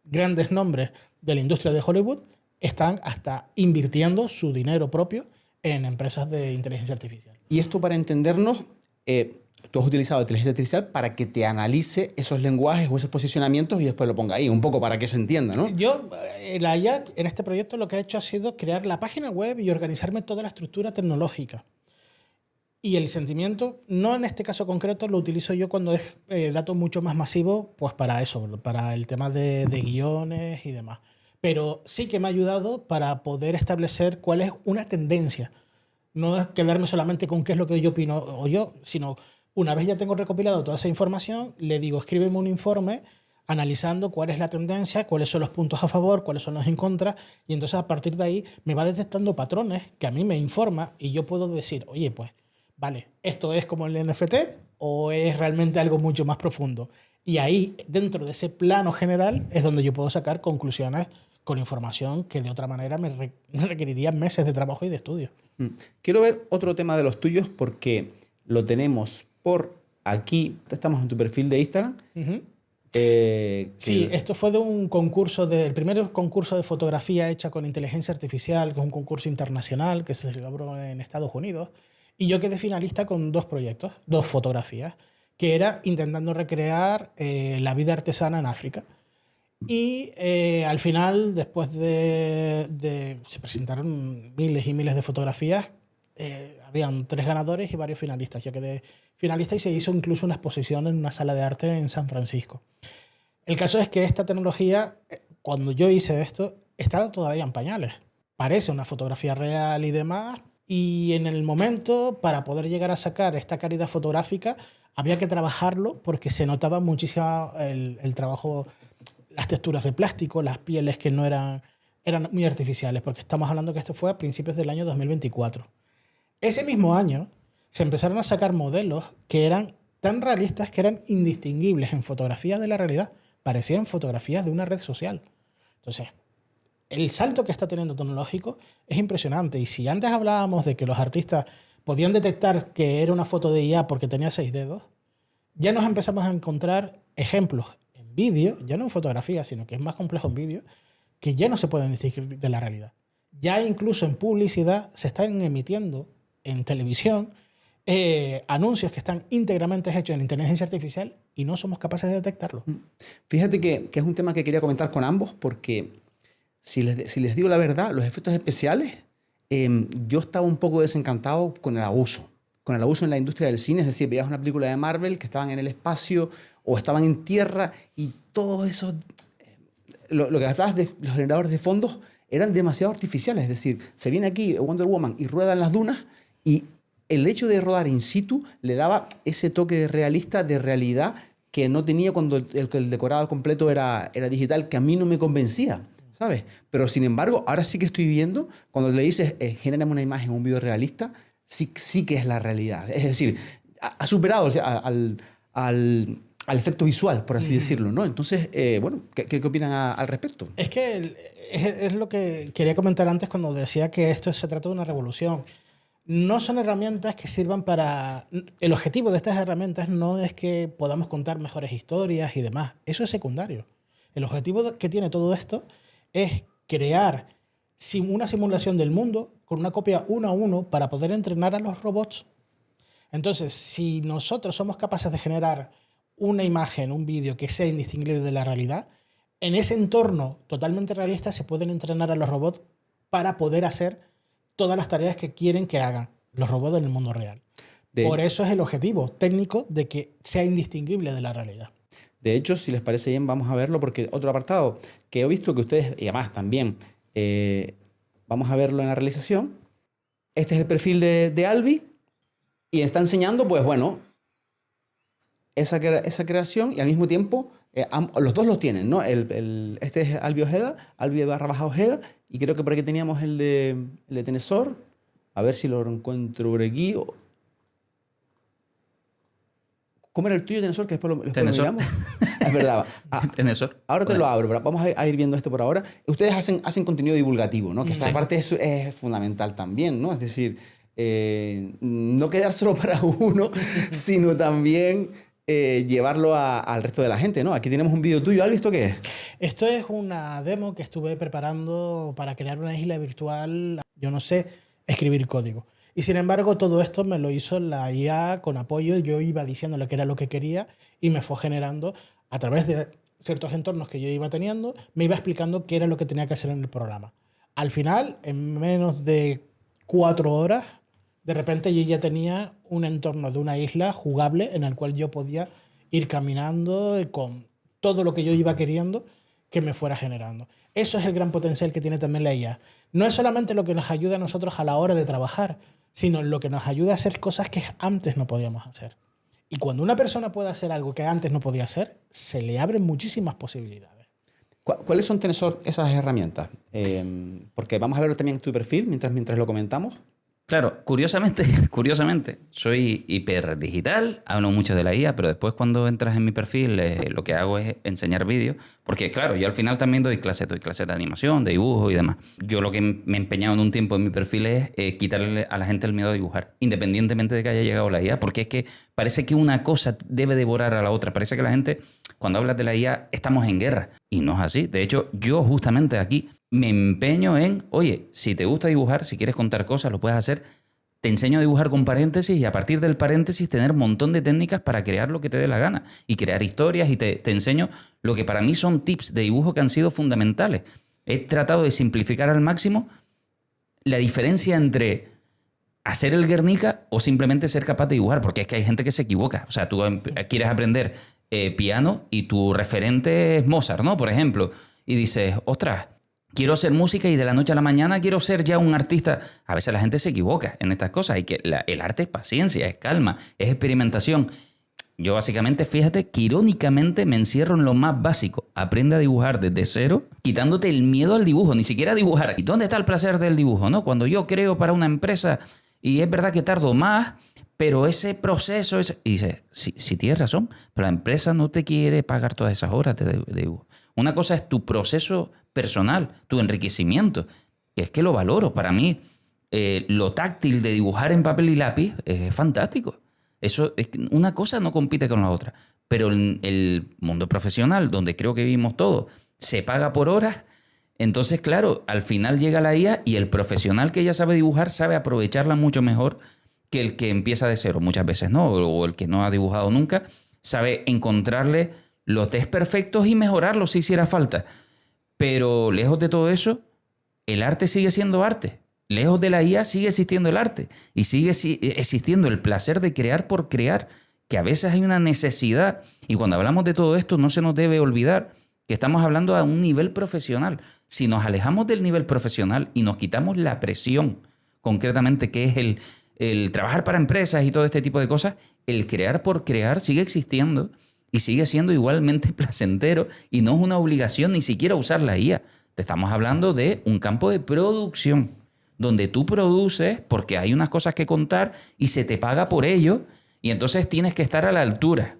grandes nombres de la industria de Hollywood están hasta invirtiendo su dinero propio en empresas de inteligencia artificial. Y esto, para entendernos, tú has utilizado inteligencia artificial para que te analice esos lenguajes o esos posicionamientos y después lo ponga ahí, un poco para que se entienda, ¿no? Yo, la IA, en este proyecto lo que ha hecho ha sido crear la página web y organizarme toda la estructura tecnológica. Y el sentimiento, no en este caso concreto, lo utilizo yo cuando es datos mucho más masivos, pues para eso, para el tema de guiones y demás. Pero sí que me ha ayudado para poder establecer cuál es una tendencia. No es quedarme solamente con qué es lo que yo opino o yo, sino una vez ya tengo recopilado toda esa información, le digo, escríbeme un informe analizando cuál es la tendencia, cuáles son los puntos a favor, cuáles son los en contra, y entonces a partir de ahí me va detectando patrones que a mí me informa y yo puedo decir, oye, pues, vale, ¿esto es como el NFT o es realmente algo mucho más profundo? Y ahí, dentro de ese plano general, es donde yo puedo sacar conclusiones con información que de otra manera me requeriría meses de trabajo y de estudio. Quiero ver otro tema de los tuyos porque lo tenemos por aquí. Estamos en tu perfil de Instagram. Uh-huh. Sí, esto fue de un concurso, el primer concurso de fotografía hecha con inteligencia artificial, que es un concurso internacional que se celebró en Estados Unidos. Y yo quedé finalista con 2 proyectos, 2 fotografías, que era intentando recrear la vida artesana en África. Y al final, después se presentaron miles y miles de fotografías, habían 3 ganadores y varios finalistas. Yo quedé finalista y se hizo incluso una exposición en una sala de arte en San Francisco. El caso es que esta tecnología, cuando yo hice esto, estaba todavía en pañales. Parece una fotografía real y demás. Y en el momento, para poder llegar a sacar esta calidad fotográfica, había que trabajarlo porque se notaba muchísimo el trabajo, las texturas de plástico, las pieles que no eran muy artificiales, porque estamos hablando que esto fue a principios del año 2024. Ese mismo año se empezaron a sacar modelos que eran tan realistas que eran indistinguibles en fotografía de la realidad. Parecían fotografías de una red social. Entonces, el salto que está teniendo tecnológico es impresionante. Y si antes hablábamos de que los artistas podían detectar que era una foto de IA porque tenía 6 dedos, ya nos empezamos a encontrar ejemplos en vídeo, ya no en fotografía, sino que es más complejo en vídeo, que ya no se pueden distinguir de la realidad. Ya incluso en publicidad se están emitiendo en televisión anuncios que están íntegramente hechos en inteligencia artificial y no somos capaces de detectarlo. Fíjate que es un tema que quería comentar con ambos, porque si les digo la verdad, los efectos especiales, yo estaba un poco desencantado con el abuso en la industria del cine. Es decir, veías una película de Marvel que estaban en el espacio o estaban en tierra y todo eso, lo que hablabas de los generadores de fondos, eran demasiado artificiales. Es decir, se viene aquí Wonder Woman y rueda en las dunas, y el hecho de rodar in situ le daba ese toque de realista, de realidad, que no tenía cuando el decorado completo era digital, que a mí no me convencía, ¿sabes? Pero sin embargo, ahora sí que estoy viendo, cuando le dices, genérame una imagen, un video realista, sí que es la realidad. Es decir, ha superado al efecto visual, por así decirlo, ¿no? Entonces, bueno, ¿qué opinan al respecto? Es que es lo que quería comentar antes cuando decía que esto se trata de una revolución. No son herramientas que sirvan para... El objetivo de estas herramientas no es que podamos contar mejores historias y demás. Eso es secundario. El objetivo que tiene todo esto es crear una simulación del mundo con una copia 1 a 1 para poder entrenar a los robots. Entonces, si nosotros somos capaces de generar una imagen, un vídeo que sea indistinguible de la realidad, en ese entorno totalmente realista se pueden entrenar a los robots para poder hacer todas las tareas que quieren que hagan los robots en el mundo real. Por eso es el objetivo técnico de que sea indistinguible de la realidad. De hecho, si les parece bien, vamos a verlo, porque otro apartado que he visto que ustedes, y además también, vamos a verlo en la realización. Este es el perfil de Albi y está enseñando, pues bueno, esa creación, y al mismo tiempo los dos los tienen, ¿no? Este es Albi Ojeda, Albi_Ojeda, y creo que por aquí teníamos el de Tenesor. A ver si lo encuentro por aquí. ¿Cómo era el tuyo, Tenesor? Que después lo miramos. Es verdad. Tenesor. Ahora te lo abro, pero vamos a ir viendo esto por ahora. Ustedes hacen contenido divulgativo, ¿no? Que esa parte es fundamental también, ¿no? Es decir, no quedárselo para uno, sino también llevarlo al resto de la gente, ¿no? Aquí tenemos un vídeo tuyo. ¿Has visto qué es? Esto es una demo que estuve preparando para crear una isla virtual. Yo no sé escribir código. Y sin embargo, todo esto me lo hizo la IA con apoyo. Yo iba diciéndole que era lo que quería y me fue generando, a través de ciertos entornos que yo iba teniendo, me iba explicando qué era lo que tenía que hacer en el programa. Al final, en menos de 4 horas, de repente yo ya tenía un entorno de una isla jugable en el cual yo podía ir caminando con todo lo que yo iba queriendo que me fuera generando. Eso es el gran potencial que tiene también la IA. No es solamente lo que nos ayuda a nosotros a la hora de trabajar, sino lo que nos ayuda a hacer cosas que antes no podíamos hacer. Y cuando una persona puede hacer algo que antes no podía hacer, se le abren muchísimas posibilidades. ¿Cuáles son, Tenesor, esas herramientas? Porque vamos a verlo también en tu perfil mientras lo comentamos. Claro, curiosamente, soy hiper digital, hablo mucho de la IA, pero después cuando entras en mi perfil lo que hago es enseñar vídeos, porque claro, yo al final también doy clases de animación, de dibujo y demás. Yo lo que me he empeñado en un tiempo en mi perfil es quitarle a la gente el miedo a dibujar, independientemente de que haya llegado la IA, porque es que parece que una cosa debe devorar a la otra. Parece que la gente, cuando hablas de la IA, estamos en guerra, y no es así. De hecho, yo justamente aquí me empeño en, oye, si te gusta dibujar, si quieres contar cosas, lo puedes hacer. Te enseño a dibujar con paréntesis y a partir del paréntesis tener un montón de técnicas para crear lo que te dé la gana y crear historias, y te enseño lo que para mí son tips de dibujo que han sido fundamentales. He tratado de simplificar al máximo la diferencia entre hacer el Guernica o simplemente ser capaz de dibujar, porque es que hay gente que se equivoca. O sea, tú quieres aprender piano y tu referente es Mozart, ¿no? Por ejemplo, y dices, ostras, quiero hacer música y de la noche a la mañana quiero ser ya un artista. A veces la gente se equivoca en estas cosas y que el arte es paciencia, es calma, es experimentación. Yo básicamente, fíjate, que irónicamente me encierro en lo más básico. Aprende a dibujar desde cero, quitándote el miedo al dibujo, ni siquiera a dibujar. ¿Y dónde está el placer del dibujo, no? Cuando yo creo para una empresa, y es verdad que tardo más, pero ese proceso... Y dices, sí tienes razón, pero la empresa no te quiere pagar todas esas horas de dibujo. Una cosa es tu proceso personal, tu enriquecimiento, que es que lo valoro. Para mí, lo táctil de dibujar en papel y lápiz es fantástico. Eso, una cosa no compite con la otra. Pero el mundo profesional, donde creo que vivimos todos, se paga por horas. Entonces, claro, al final llega la IA y el profesional que ya sabe dibujar sabe aprovecharla mucho mejor que el que empieza de cero. Muchas veces no, o el que no ha dibujado nunca, sabe encontrarle los desperfectos y mejorarlos si hiciera falta. Pero lejos de todo eso, el arte sigue siendo arte. Lejos de la IA sigue existiendo el arte y sigue existiendo el placer de crear por crear, que a veces hay una necesidad. Y cuando hablamos de todo esto no se nos debe olvidar que estamos hablando a un nivel profesional. Si nos alejamos del nivel profesional y nos quitamos la presión, concretamente, que es el trabajar para empresas y todo este tipo de cosas, el crear por crear sigue existiendo y sigue siendo igualmente placentero y no es una obligación ni siquiera usar la IA. Te estamos hablando de un campo de producción donde tú produces porque hay unas cosas que contar y se te paga por ello y entonces tienes que estar a la altura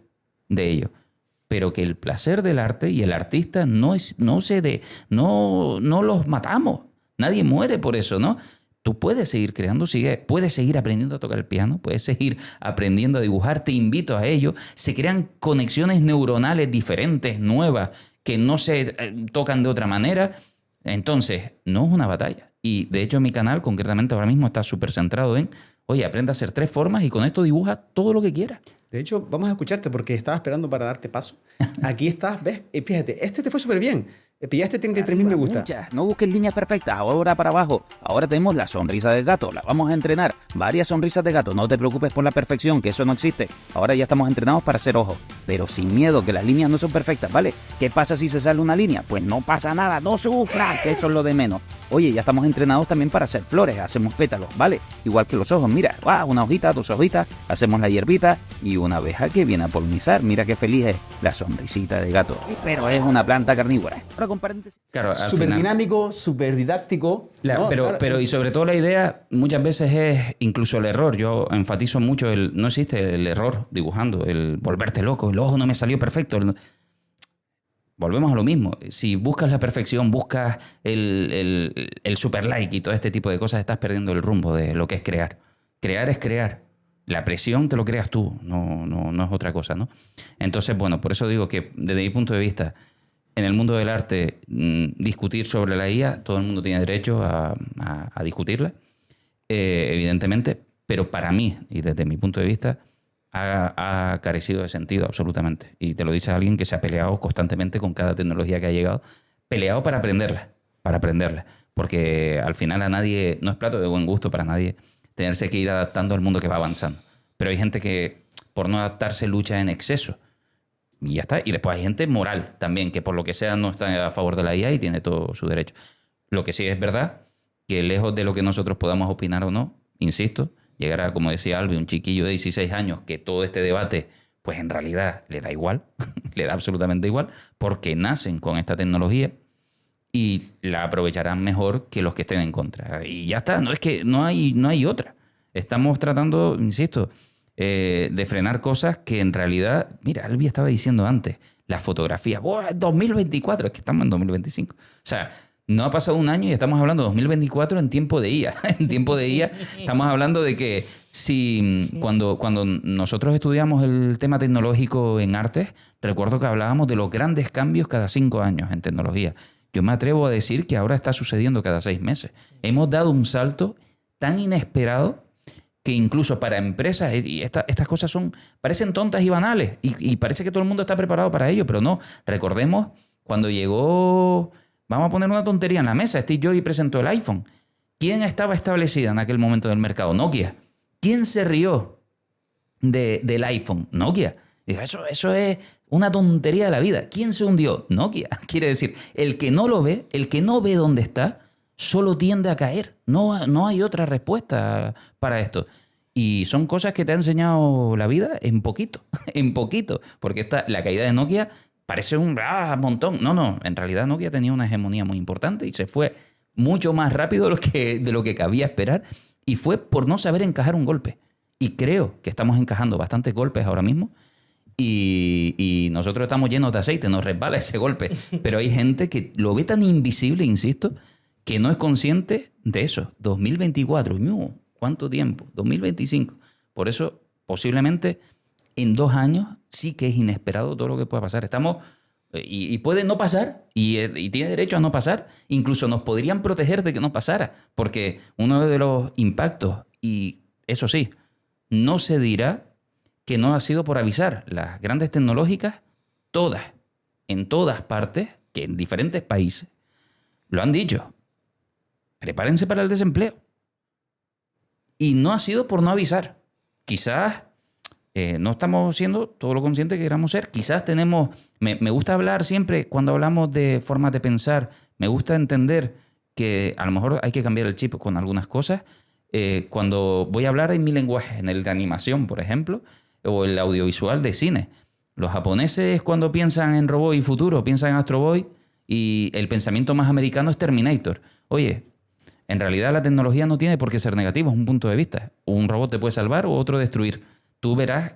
de ello. Pero que el placer del arte y el artista no los matamos. Nadie muere por eso, ¿no? Tú puedes seguir creando, puedes seguir aprendiendo a tocar el piano, puedes seguir aprendiendo a dibujar, te invito a ello. Se crean conexiones neuronales diferentes, nuevas, que no se tocan de otra manera. Entonces, no es una batalla. Y de hecho mi canal concretamente ahora mismo está súper centrado en, oye, aprende a hacer 3 formas y con esto dibuja todo lo que quieras. De hecho, vamos a escucharte porque estaba esperando para darte paso. Aquí estás, ¿ves? Fíjate, este te fue súper bien. Pillaste 33.000 me gusta. No busques líneas perfectas, ahora para abajo. Ahora tenemos la sonrisa del gato, la vamos a entrenar. Varias sonrisas de gato, no te preocupes por la perfección, que eso no existe. Ahora ya estamos entrenados para hacer ojos, pero sin miedo, que las líneas no son perfectas, ¿vale? ¿Qué pasa si se sale una línea? Pues no pasa nada, no sufras, que eso es lo de menos. Oye, ya estamos entrenados también para hacer flores, hacemos pétalos, ¿vale? Igual que los ojos, mira, una hojita, 2 hojitas, hacemos la hierbita y una abeja que viene a polinizar. Mira qué feliz es la sonrisita de gato. Pero es una planta carnívora. Ahora con paréntesis. Claro, Súper dinámico, súper didáctico. ¿No? Pero y sobre todo la idea muchas veces es incluso el error. Yo enfatizo mucho no existe el error dibujando, el volverte loco, el ojo no me salió perfecto. Volvemos a lo mismo. Si buscas la perfección, buscas el super like y todo este tipo de cosas, estás perdiendo el rumbo de lo que es crear. Crear es crear. La presión te lo creas tú, no es otra cosa, ¿no? Entonces, bueno, por eso digo que desde mi punto de vista, en el mundo del arte, discutir sobre la IA, todo el mundo tiene derecho a discutirla, evidentemente, pero para mí, y desde mi punto de vista, ha carecido de sentido absolutamente. Y te lo dice alguien que se ha peleado constantemente con cada tecnología que ha llegado, peleado para aprenderla, porque al final a nadie, no es plato de buen gusto para nadie tenerse que ir adaptando al mundo que va avanzando. Pero hay gente que por no adaptarse lucha en exceso. Y ya está. Y después hay gente moral también, que por lo que sea no está a favor de la IA y tiene todo su derecho. Lo que sí es verdad, que lejos de lo que nosotros podamos opinar o no, insisto, llegar a, como decía Albi, un chiquillo de 16 años, que todo este debate, pues en realidad le da igual, le da absolutamente igual, porque nacen con esta tecnología y la aprovecharán mejor que los que estén en contra. Y ya está, no es que no hay otra. Estamos tratando, insisto, de frenar cosas que en realidad, mira, Albi estaba diciendo antes, la fotografía, ¡buah, 2024! Es que estamos en 2025. O sea, no ha pasado un año y estamos hablando de 2024 en tiempo de IA. En tiempo de IA estamos hablando de que cuando nosotros estudiamos el tema tecnológico en artes, recuerdo que hablábamos de los grandes cambios cada 5 años en tecnología. Yo me atrevo a decir que ahora está sucediendo cada 6 meses. Hemos dado un salto tan inesperado que incluso para empresas, y estas cosas parecen tontas y banales, y parece que todo el mundo está preparado para ello, pero no. Recordemos cuando llegó, vamos a poner una tontería en la mesa, Steve Jobs presentó el iPhone. ¿Quién estaba establecida en aquel momento del mercado? Nokia. ¿Quién se rió del iPhone? Nokia. Dijo, eso es una tontería de la vida. ¿Quién se hundió? Nokia. Quiere decir, el que no lo ve, el que no ve dónde está, solo tiende a caer. No hay otra respuesta para esto. Y son cosas que te ha enseñado la vida en poquito, en poquito. Porque la caída de Nokia parece un montón. No, en realidad Nokia tenía una hegemonía muy importante y se fue mucho más rápido de lo que cabía esperar. Y fue por no saber encajar un golpe. Y creo que estamos encajando bastantes golpes ahora mismo. Y nosotros estamos llenos de aceite, nos resbala ese golpe. Pero hay gente que lo ve tan invisible, insisto, que no es consciente de eso. 2024, no, ¿cuánto tiempo? 2025. Por eso, posiblemente, en 2 años sí que es inesperado todo lo que pueda pasar. Estamos... Y puede no pasar, y tiene derecho a no pasar. Incluso nos podrían proteger de que no pasara. Porque uno de los impactos, y eso sí, no se dirá que no ha sido por avisar. Las grandes tecnológicas, todas, en todas partes, que en diferentes países, lo han dicho. Prepárense para el desempleo. Y no ha sido por no avisar. Quizás no estamos siendo todo lo conscientes que queramos ser. Quizás tenemos... Me gusta hablar siempre, cuando hablamos de formas de pensar, me gusta entender que a lo mejor hay que cambiar el chip con algunas cosas. Cuando voy a hablar en mi lenguaje, en el de animación, por ejemplo, o el audiovisual de cine. Los japoneses, cuando piensan en robot y futuro, piensan en Astro Boy, y el pensamiento más americano es Terminator. Oye, en realidad la tecnología no tiene por qué ser negativa, es un punto de vista. Un robot te puede salvar o otro destruir. Tú verás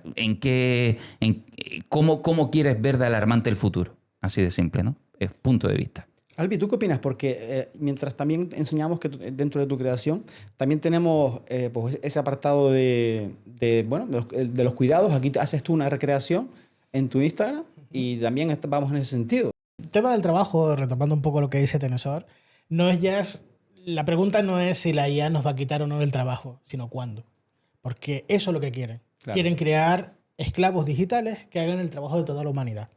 cómo quieres ver de alarmante el futuro. Así de simple, ¿no? Es punto de vista. Albi, ¿tú qué opinas? Porque mientras también enseñamos que dentro de tu creación, también tenemos pues ese apartado de los cuidados. Aquí haces tú una recreación en tu Instagram y también vamos en ese sentido. El tema del trabajo, retomando un poco lo que dice Tenesor, la pregunta no es si la IA nos va a quitar o no el trabajo, sino cuándo. Porque eso es lo que quieren. Claro. Quieren crear esclavos digitales que hagan el trabajo de toda la humanidad.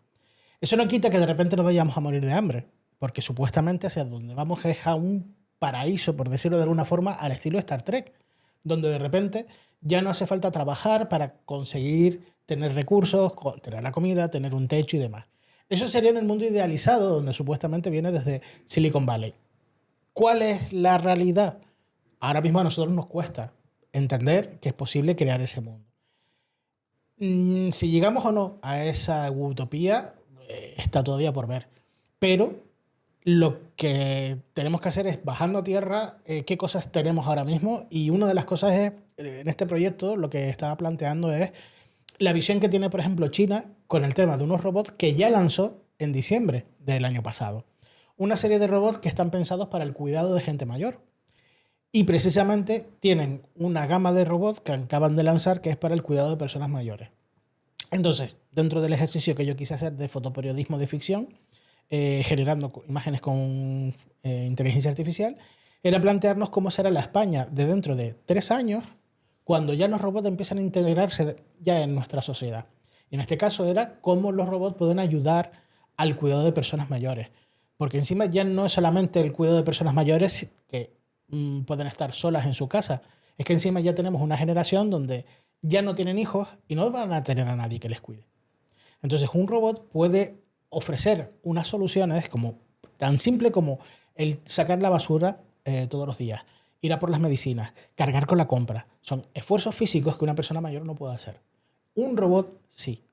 Eso no quita que de repente nos vayamos a morir de hambre, porque supuestamente hacia donde vamos es a un paraíso, por decirlo de alguna forma, al estilo Star Trek, donde de repente ya no hace falta trabajar para conseguir tener recursos, tener la comida, tener un techo y demás. Eso sería en el mundo idealizado, donde supuestamente viene desde Silicon Valley. ¿Cuál es la realidad? Ahora mismo a nosotros nos cuesta entender que es posible crear ese mundo. Si llegamos o no a esa utopía, está todavía por ver. Pero lo que tenemos que hacer es bajando a tierra qué cosas tenemos ahora mismo, y una de las cosas es, en este proyecto, lo que estaba planteando es la visión que tiene, por ejemplo, China con el tema de unos robots que ya lanzó en diciembre del año pasado. Una serie de robots que están pensados para el cuidado de gente mayor. Y precisamente tienen una gama de robots que acaban de lanzar que es para el cuidado de personas mayores. Entonces, dentro del ejercicio que yo quise hacer de fotoperiodismo de ficción, generando imágenes con inteligencia artificial, era plantearnos cómo será la España de dentro de 3 años, cuando ya los robots empiezan a integrarse ya en nuestra sociedad. Y en este caso era cómo los robots pueden ayudar al cuidado de personas mayores. Porque encima ya no es solamente el cuidado de personas mayores que pueden estar solas en su casa. Es que encima ya tenemos una generación donde ya no tienen hijos y no van a tener a nadie que les cuide. Entonces un robot puede ofrecer unas soluciones como tan simple como el sacar la basura todos los días, ir a por las medicinas, cargar con la compra. Son esfuerzos físicos que una persona mayor no puede hacer. Un robot sí.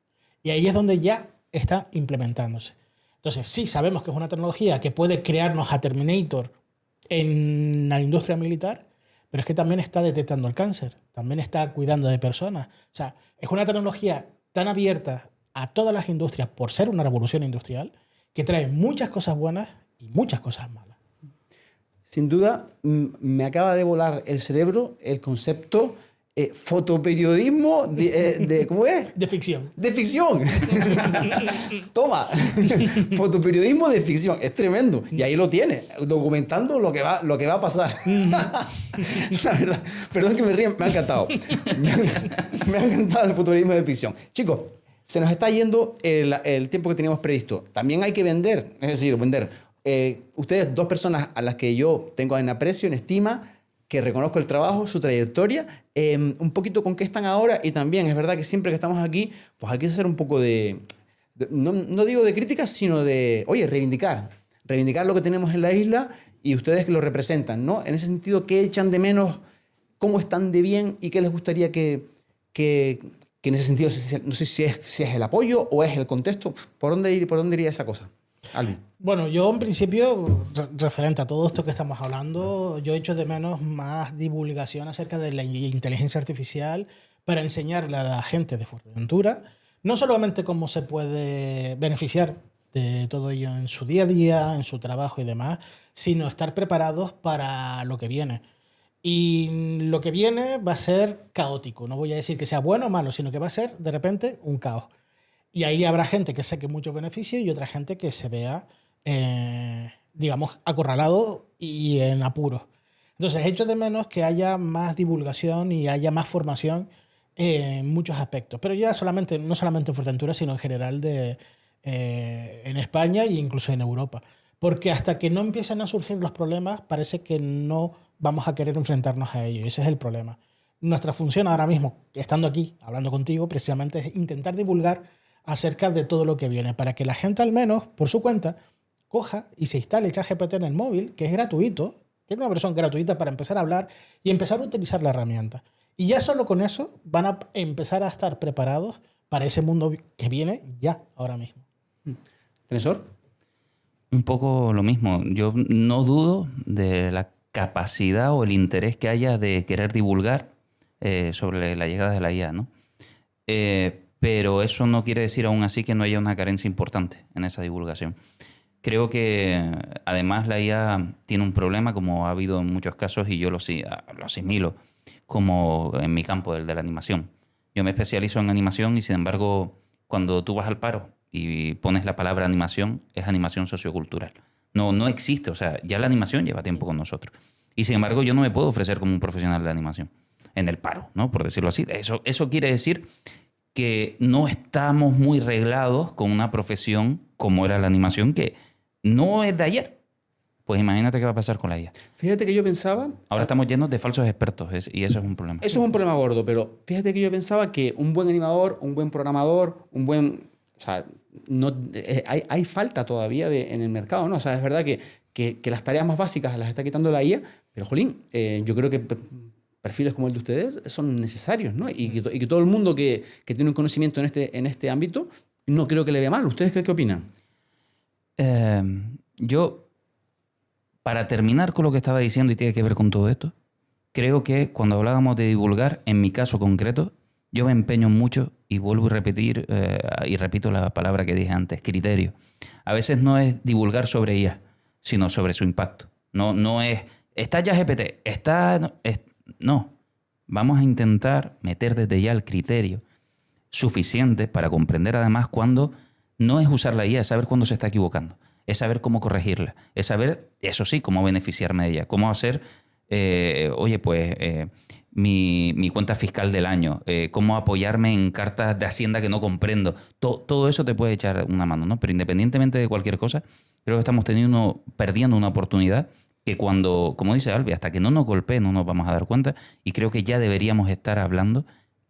Y ahí es donde ya está implementándose. Entonces sí sabemos que es una tecnología que puede crearnos a Terminator en la industria militar, pero es que también está detectando el cáncer, también está cuidando de personas. O sea, es una tecnología tan abierta a todas las industrias por ser una revolución industrial que trae muchas cosas buenas y muchas cosas malas. Sin duda, me acaba de volar el cerebro el concepto fotoperiodismo ¿cómo es? De ficción. De ficción. Toma. Fotoperiodismo de ficción. Es tremendo. Y ahí lo tiene, documentando lo que va a pasar. La verdad, perdón que me ríen, me ha encantado. Me ha encantado el fotoperiodismo de ficción. Chicos, se nos está yendo el tiempo que teníamos previsto. También hay que vender, es decir, vender. Ustedes, 2 personas a las que yo tengo en aprecio, en estima, que reconozco el trabajo, su trayectoria, un poquito con qué están ahora, y también es verdad que siempre que estamos aquí, pues hay que hacer un poco no digo de crítica, sino de, oye, reivindicar lo que tenemos en la isla y ustedes que lo representan, ¿no? En ese sentido, ¿qué echan de menos cómo están de bien y qué les gustaría que en ese sentido, no sé si es el apoyo o es el contexto. ¿Por dónde iría esa cosa? Alvin. Bueno, yo en principio, referente a todo esto que estamos hablando, yo echo de menos más divulgación acerca de la inteligencia artificial para enseñarle a la gente de Fuerteventura no solamente cómo se puede beneficiar de todo ello en su día a día, en su trabajo y demás, sino estar preparados para lo que viene. Y lo que viene va a ser caótico. No voy a decir que sea bueno o malo, sino que va a ser, de repente, un caos. Y ahí habrá gente que saque mucho beneficio y otra gente que se vea, digamos, acorralado y en apuros. Entonces, echo de menos que haya más divulgación y haya más formación en muchos aspectos. Pero ya no solamente en Fuerteventura, sino en general en España e incluso en Europa. Porque hasta que no empiecen a surgir los problemas, parece que no vamos a querer enfrentarnos a ello. Ese es el problema. Nuestra función ahora mismo, estando aquí, hablando contigo, precisamente es intentar divulgar acerca de todo lo que viene, para que la gente al menos, por su cuenta, coja y se instale ChatGPT en el móvil, que es gratuito, tiene una versión gratuita para empezar a hablar y empezar a utilizar la herramienta. Y ya solo con eso van a empezar a estar preparados para ese mundo que viene ya, ahora mismo. ¿Tresor? Un poco lo mismo. Yo no dudo de la capacidad o el interés que haya de querer divulgar sobre la llegada de la IA, ¿no? Pero eso no quiere decir aún así que no haya una carencia importante en esa divulgación. Creo que además la IA tiene un problema, como ha habido en muchos casos, y yo lo asimilo, como en mi campo, el de la animación. Yo me especializo en animación y, sin embargo, cuando tú vas al paro y pones la palabra animación, es animación sociocultural. No existe, o sea, ya la animación lleva tiempo con nosotros. Y, sin embargo, yo no me puedo ofrecer como un profesional de animación en el paro, ¿no? Por decirlo así. Eso quiere decir que no estamos muy reglados con una profesión como era la animación, que no es de ayer. Pues imagínate qué va a pasar con la IA. Fíjate que yo pensaba... Ahora estamos llenos de falsos expertos y eso es un problema. Eso es un problema gordo, pero fíjate que yo pensaba que un buen animador, un buen programador, un buen... O sea, hay falta todavía en el mercado, ¿no? O sea, es verdad que las tareas más básicas las está quitando la IA, pero, jolín, yo creo que perfiles como el de ustedes son necesarios, ¿no? Y que todo el mundo que tiene un conocimiento en este ámbito, no creo que le vea mal. ¿Ustedes qué opinan? Yo, para terminar con lo que estaba diciendo y tiene que ver con todo esto, creo que cuando hablábamos de divulgar, en mi caso concreto, yo me empeño mucho y vuelvo a repetir, y repito la palabra que dije antes, criterio. A veces no es divulgar sobre IA, sino sobre su impacto. No es, está ya GPT, no. Vamos a intentar meter desde ya el criterio suficiente para comprender además cuándo no es usar la IA, es saber cuándo se está equivocando, es saber cómo corregirla, es saber, eso sí, cómo beneficiarme de ella, cómo hacer, mi cuenta fiscal del año, cómo apoyarme en cartas de Hacienda que no comprendo. Todo eso te puede echar una mano, ¿no? Pero independientemente de cualquier cosa, creo que estamos perdiendo una oportunidad que cuando, como dice Albi, hasta que no nos golpee no nos vamos a dar cuenta, y creo que ya deberíamos estar hablando,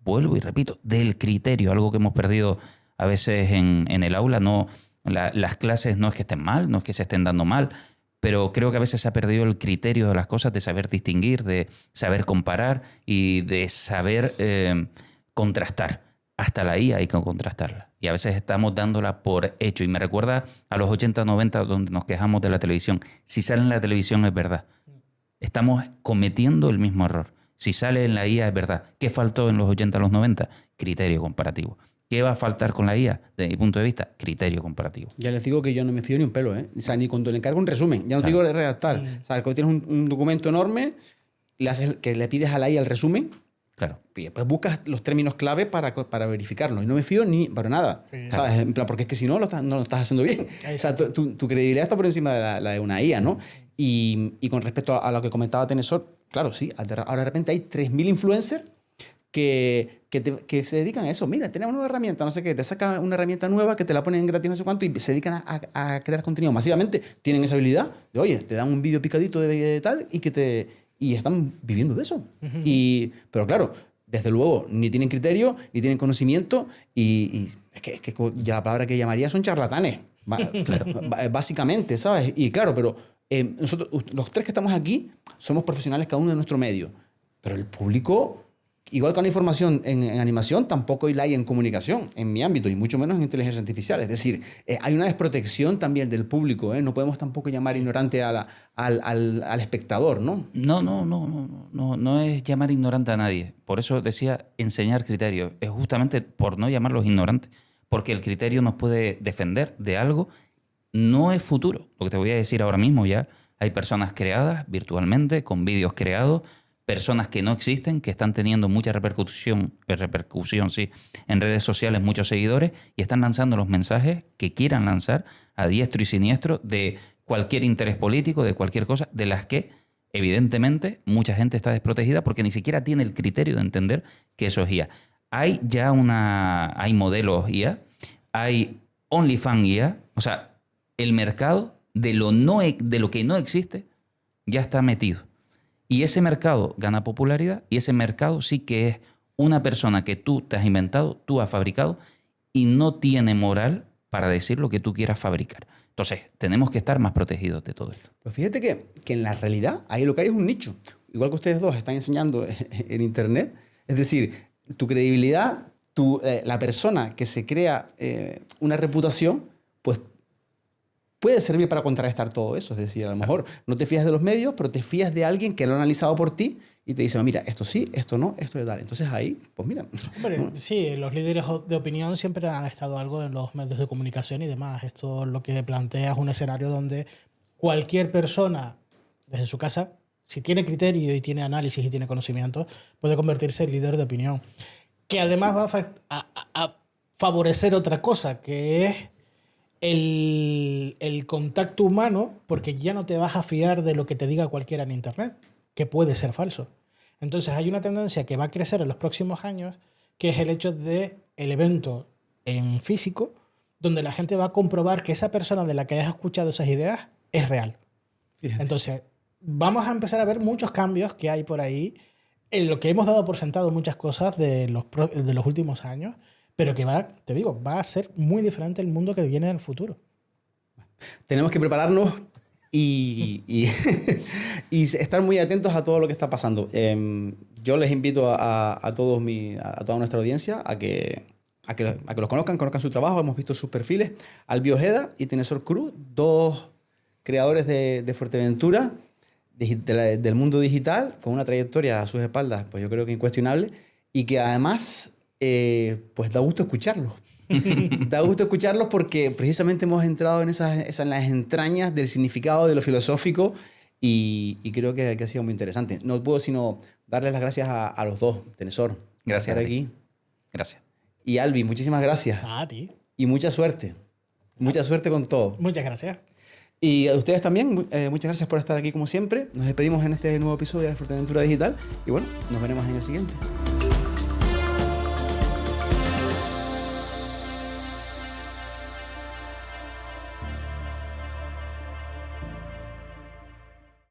vuelvo y repito, del criterio, algo que hemos perdido a veces en el aula. Las clases no es que estén mal, no es que se estén dando mal, pero creo que a veces se ha perdido el criterio de las cosas, de saber distinguir, de saber comparar y de saber contrastar. Hasta la IA hay que contrastarla. Y a veces estamos dándola por hecho. Y me recuerda a los 80, 90, donde nos quejamos de la televisión. Si sale en la televisión es verdad. Estamos cometiendo el mismo error. Si sale en la IA es verdad. ¿Qué faltó en los 80, los 90? Criterio comparativo. ¿Qué va a faltar con la IA? Desde mi punto de vista, criterio comparativo. Ya les digo que yo no me fío ni un pelo, ¿eh? O sea, ni cuando le encargo un resumen. Ya no digo redactar. O sea, cuando tienes un documento enorme, que le pides a la IA el resumen, claro, y después buscas los términos clave para verificarlo. Y no me fío ni para nada. Sí. ¿Sabes? En plan, porque es que si no, no lo estás haciendo bien. O sea, tu credibilidad está por encima de la de una IA, ¿no? Y con respecto a lo que comentaba Tenesor, claro, sí, ahora de repente hay 3.000 influencers que se dedican a eso. Mira, tenemos una nueva herramienta, no sé qué, te sacan una herramienta nueva que te la ponen gratis no sé cuánto y se dedican a crear contenido masivamente. Tienen esa habilidad de, oye, te dan un vídeo picadito de tal y están viviendo de eso. Uh-huh. Pero claro, desde luego, ni tienen criterio, ni tienen conocimiento y es que ya la palabra que llamaría son charlatanes, básicamente, ¿sabes? Y claro, pero nosotros, los tres que estamos aquí, somos profesionales cada uno de nuestro medio. Pero el público, igual que la información en animación, tampoco la hay en comunicación, en mi ámbito, y mucho menos en inteligencia artificial. Es decir, hay una desprotección también del público, ¿eh? No podemos tampoco llamar ignorante al espectador, ¿no? No es llamar ignorante a nadie. Por eso decía enseñar criterios. Es justamente por no llamarlos ignorantes. Porque el criterio nos puede defender de algo. No es futuro. Lo que te voy a decir ahora mismo ya. Hay personas creadas virtualmente, con vídeos creados, personas que no existen, que están teniendo mucha repercusión sí, en redes sociales, muchos seguidores, y están lanzando los mensajes que quieran lanzar a diestro y siniestro de cualquier interés político, de cualquier cosa, de las que evidentemente mucha gente está desprotegida porque ni siquiera tiene el criterio de entender que eso es IA. Hay ya hay modelos IA, hay OnlyFans IA, o sea, el mercado de lo que no existe ya está metido. Y ese mercado gana popularidad y ese mercado sí que es una persona que tú te has inventado, tú has fabricado y no tiene moral para decir lo que tú quieras fabricar. Entonces, tenemos que estar más protegidos de todo esto. Pues fíjate que en la realidad ahí lo que hay es un nicho. Igual que ustedes dos están enseñando en Internet. Es decir, tu credibilidad, la persona que se crea una reputación, pues puede servir para contrarrestar todo eso. Es decir, a lo mejor no te fías de los medios, pero te fías de alguien que lo ha analizado por ti y te dice, mira, esto sí, esto no, esto es tal. Entonces ahí, pues mira. Hombre, sí, los líderes de opinión siempre han estado algo en los medios de comunicación y demás. Esto lo que plantea es un escenario donde cualquier persona, desde su casa, si tiene criterio y tiene análisis y tiene conocimiento, puede convertirse en líder de opinión. Que además va a favorecer otra cosa, que es el contacto humano, porque ya no te vas a fiar de lo que te diga cualquiera en Internet, que puede ser falso. Entonces hay una tendencia que va a crecer en los próximos años, que es el hecho de el evento en físico, donde la gente va a comprobar que esa persona de la que hayas escuchado esas ideas es real. Fíjate. Entonces vamos a empezar a ver muchos cambios que hay por ahí, en lo que hemos dado por sentado muchas cosas de los últimos años, pero que va a ser muy diferente el mundo que viene en el futuro. Tenemos que prepararnos y estar muy atentos a todo lo que está pasando. Yo les invito a toda nuestra audiencia a que los conozcan su trabajo. Hemos visto sus perfiles. Albi Ojeda y Tenesor Cruz, dos creadores de Fuerteventura, del mundo digital, con una trayectoria a sus espaldas, pues yo creo que incuestionable, y que además pues da gusto escucharlos. Da gusto escucharlos porque precisamente hemos entrado en las entrañas del significado de lo filosófico y creo que ha sido muy interesante. No puedo sino darles las gracias a los dos, Tenesor. Gracias por estar aquí. Gracias. Y Albi, muchísimas gracias. A ti. Y mucha suerte. Mucha suerte con todo. Muchas gracias. Y a ustedes también, muchas gracias por estar aquí como siempre. Nos despedimos en este nuevo episodio de Fuerteventura Digital y bueno, nos veremos en el siguiente.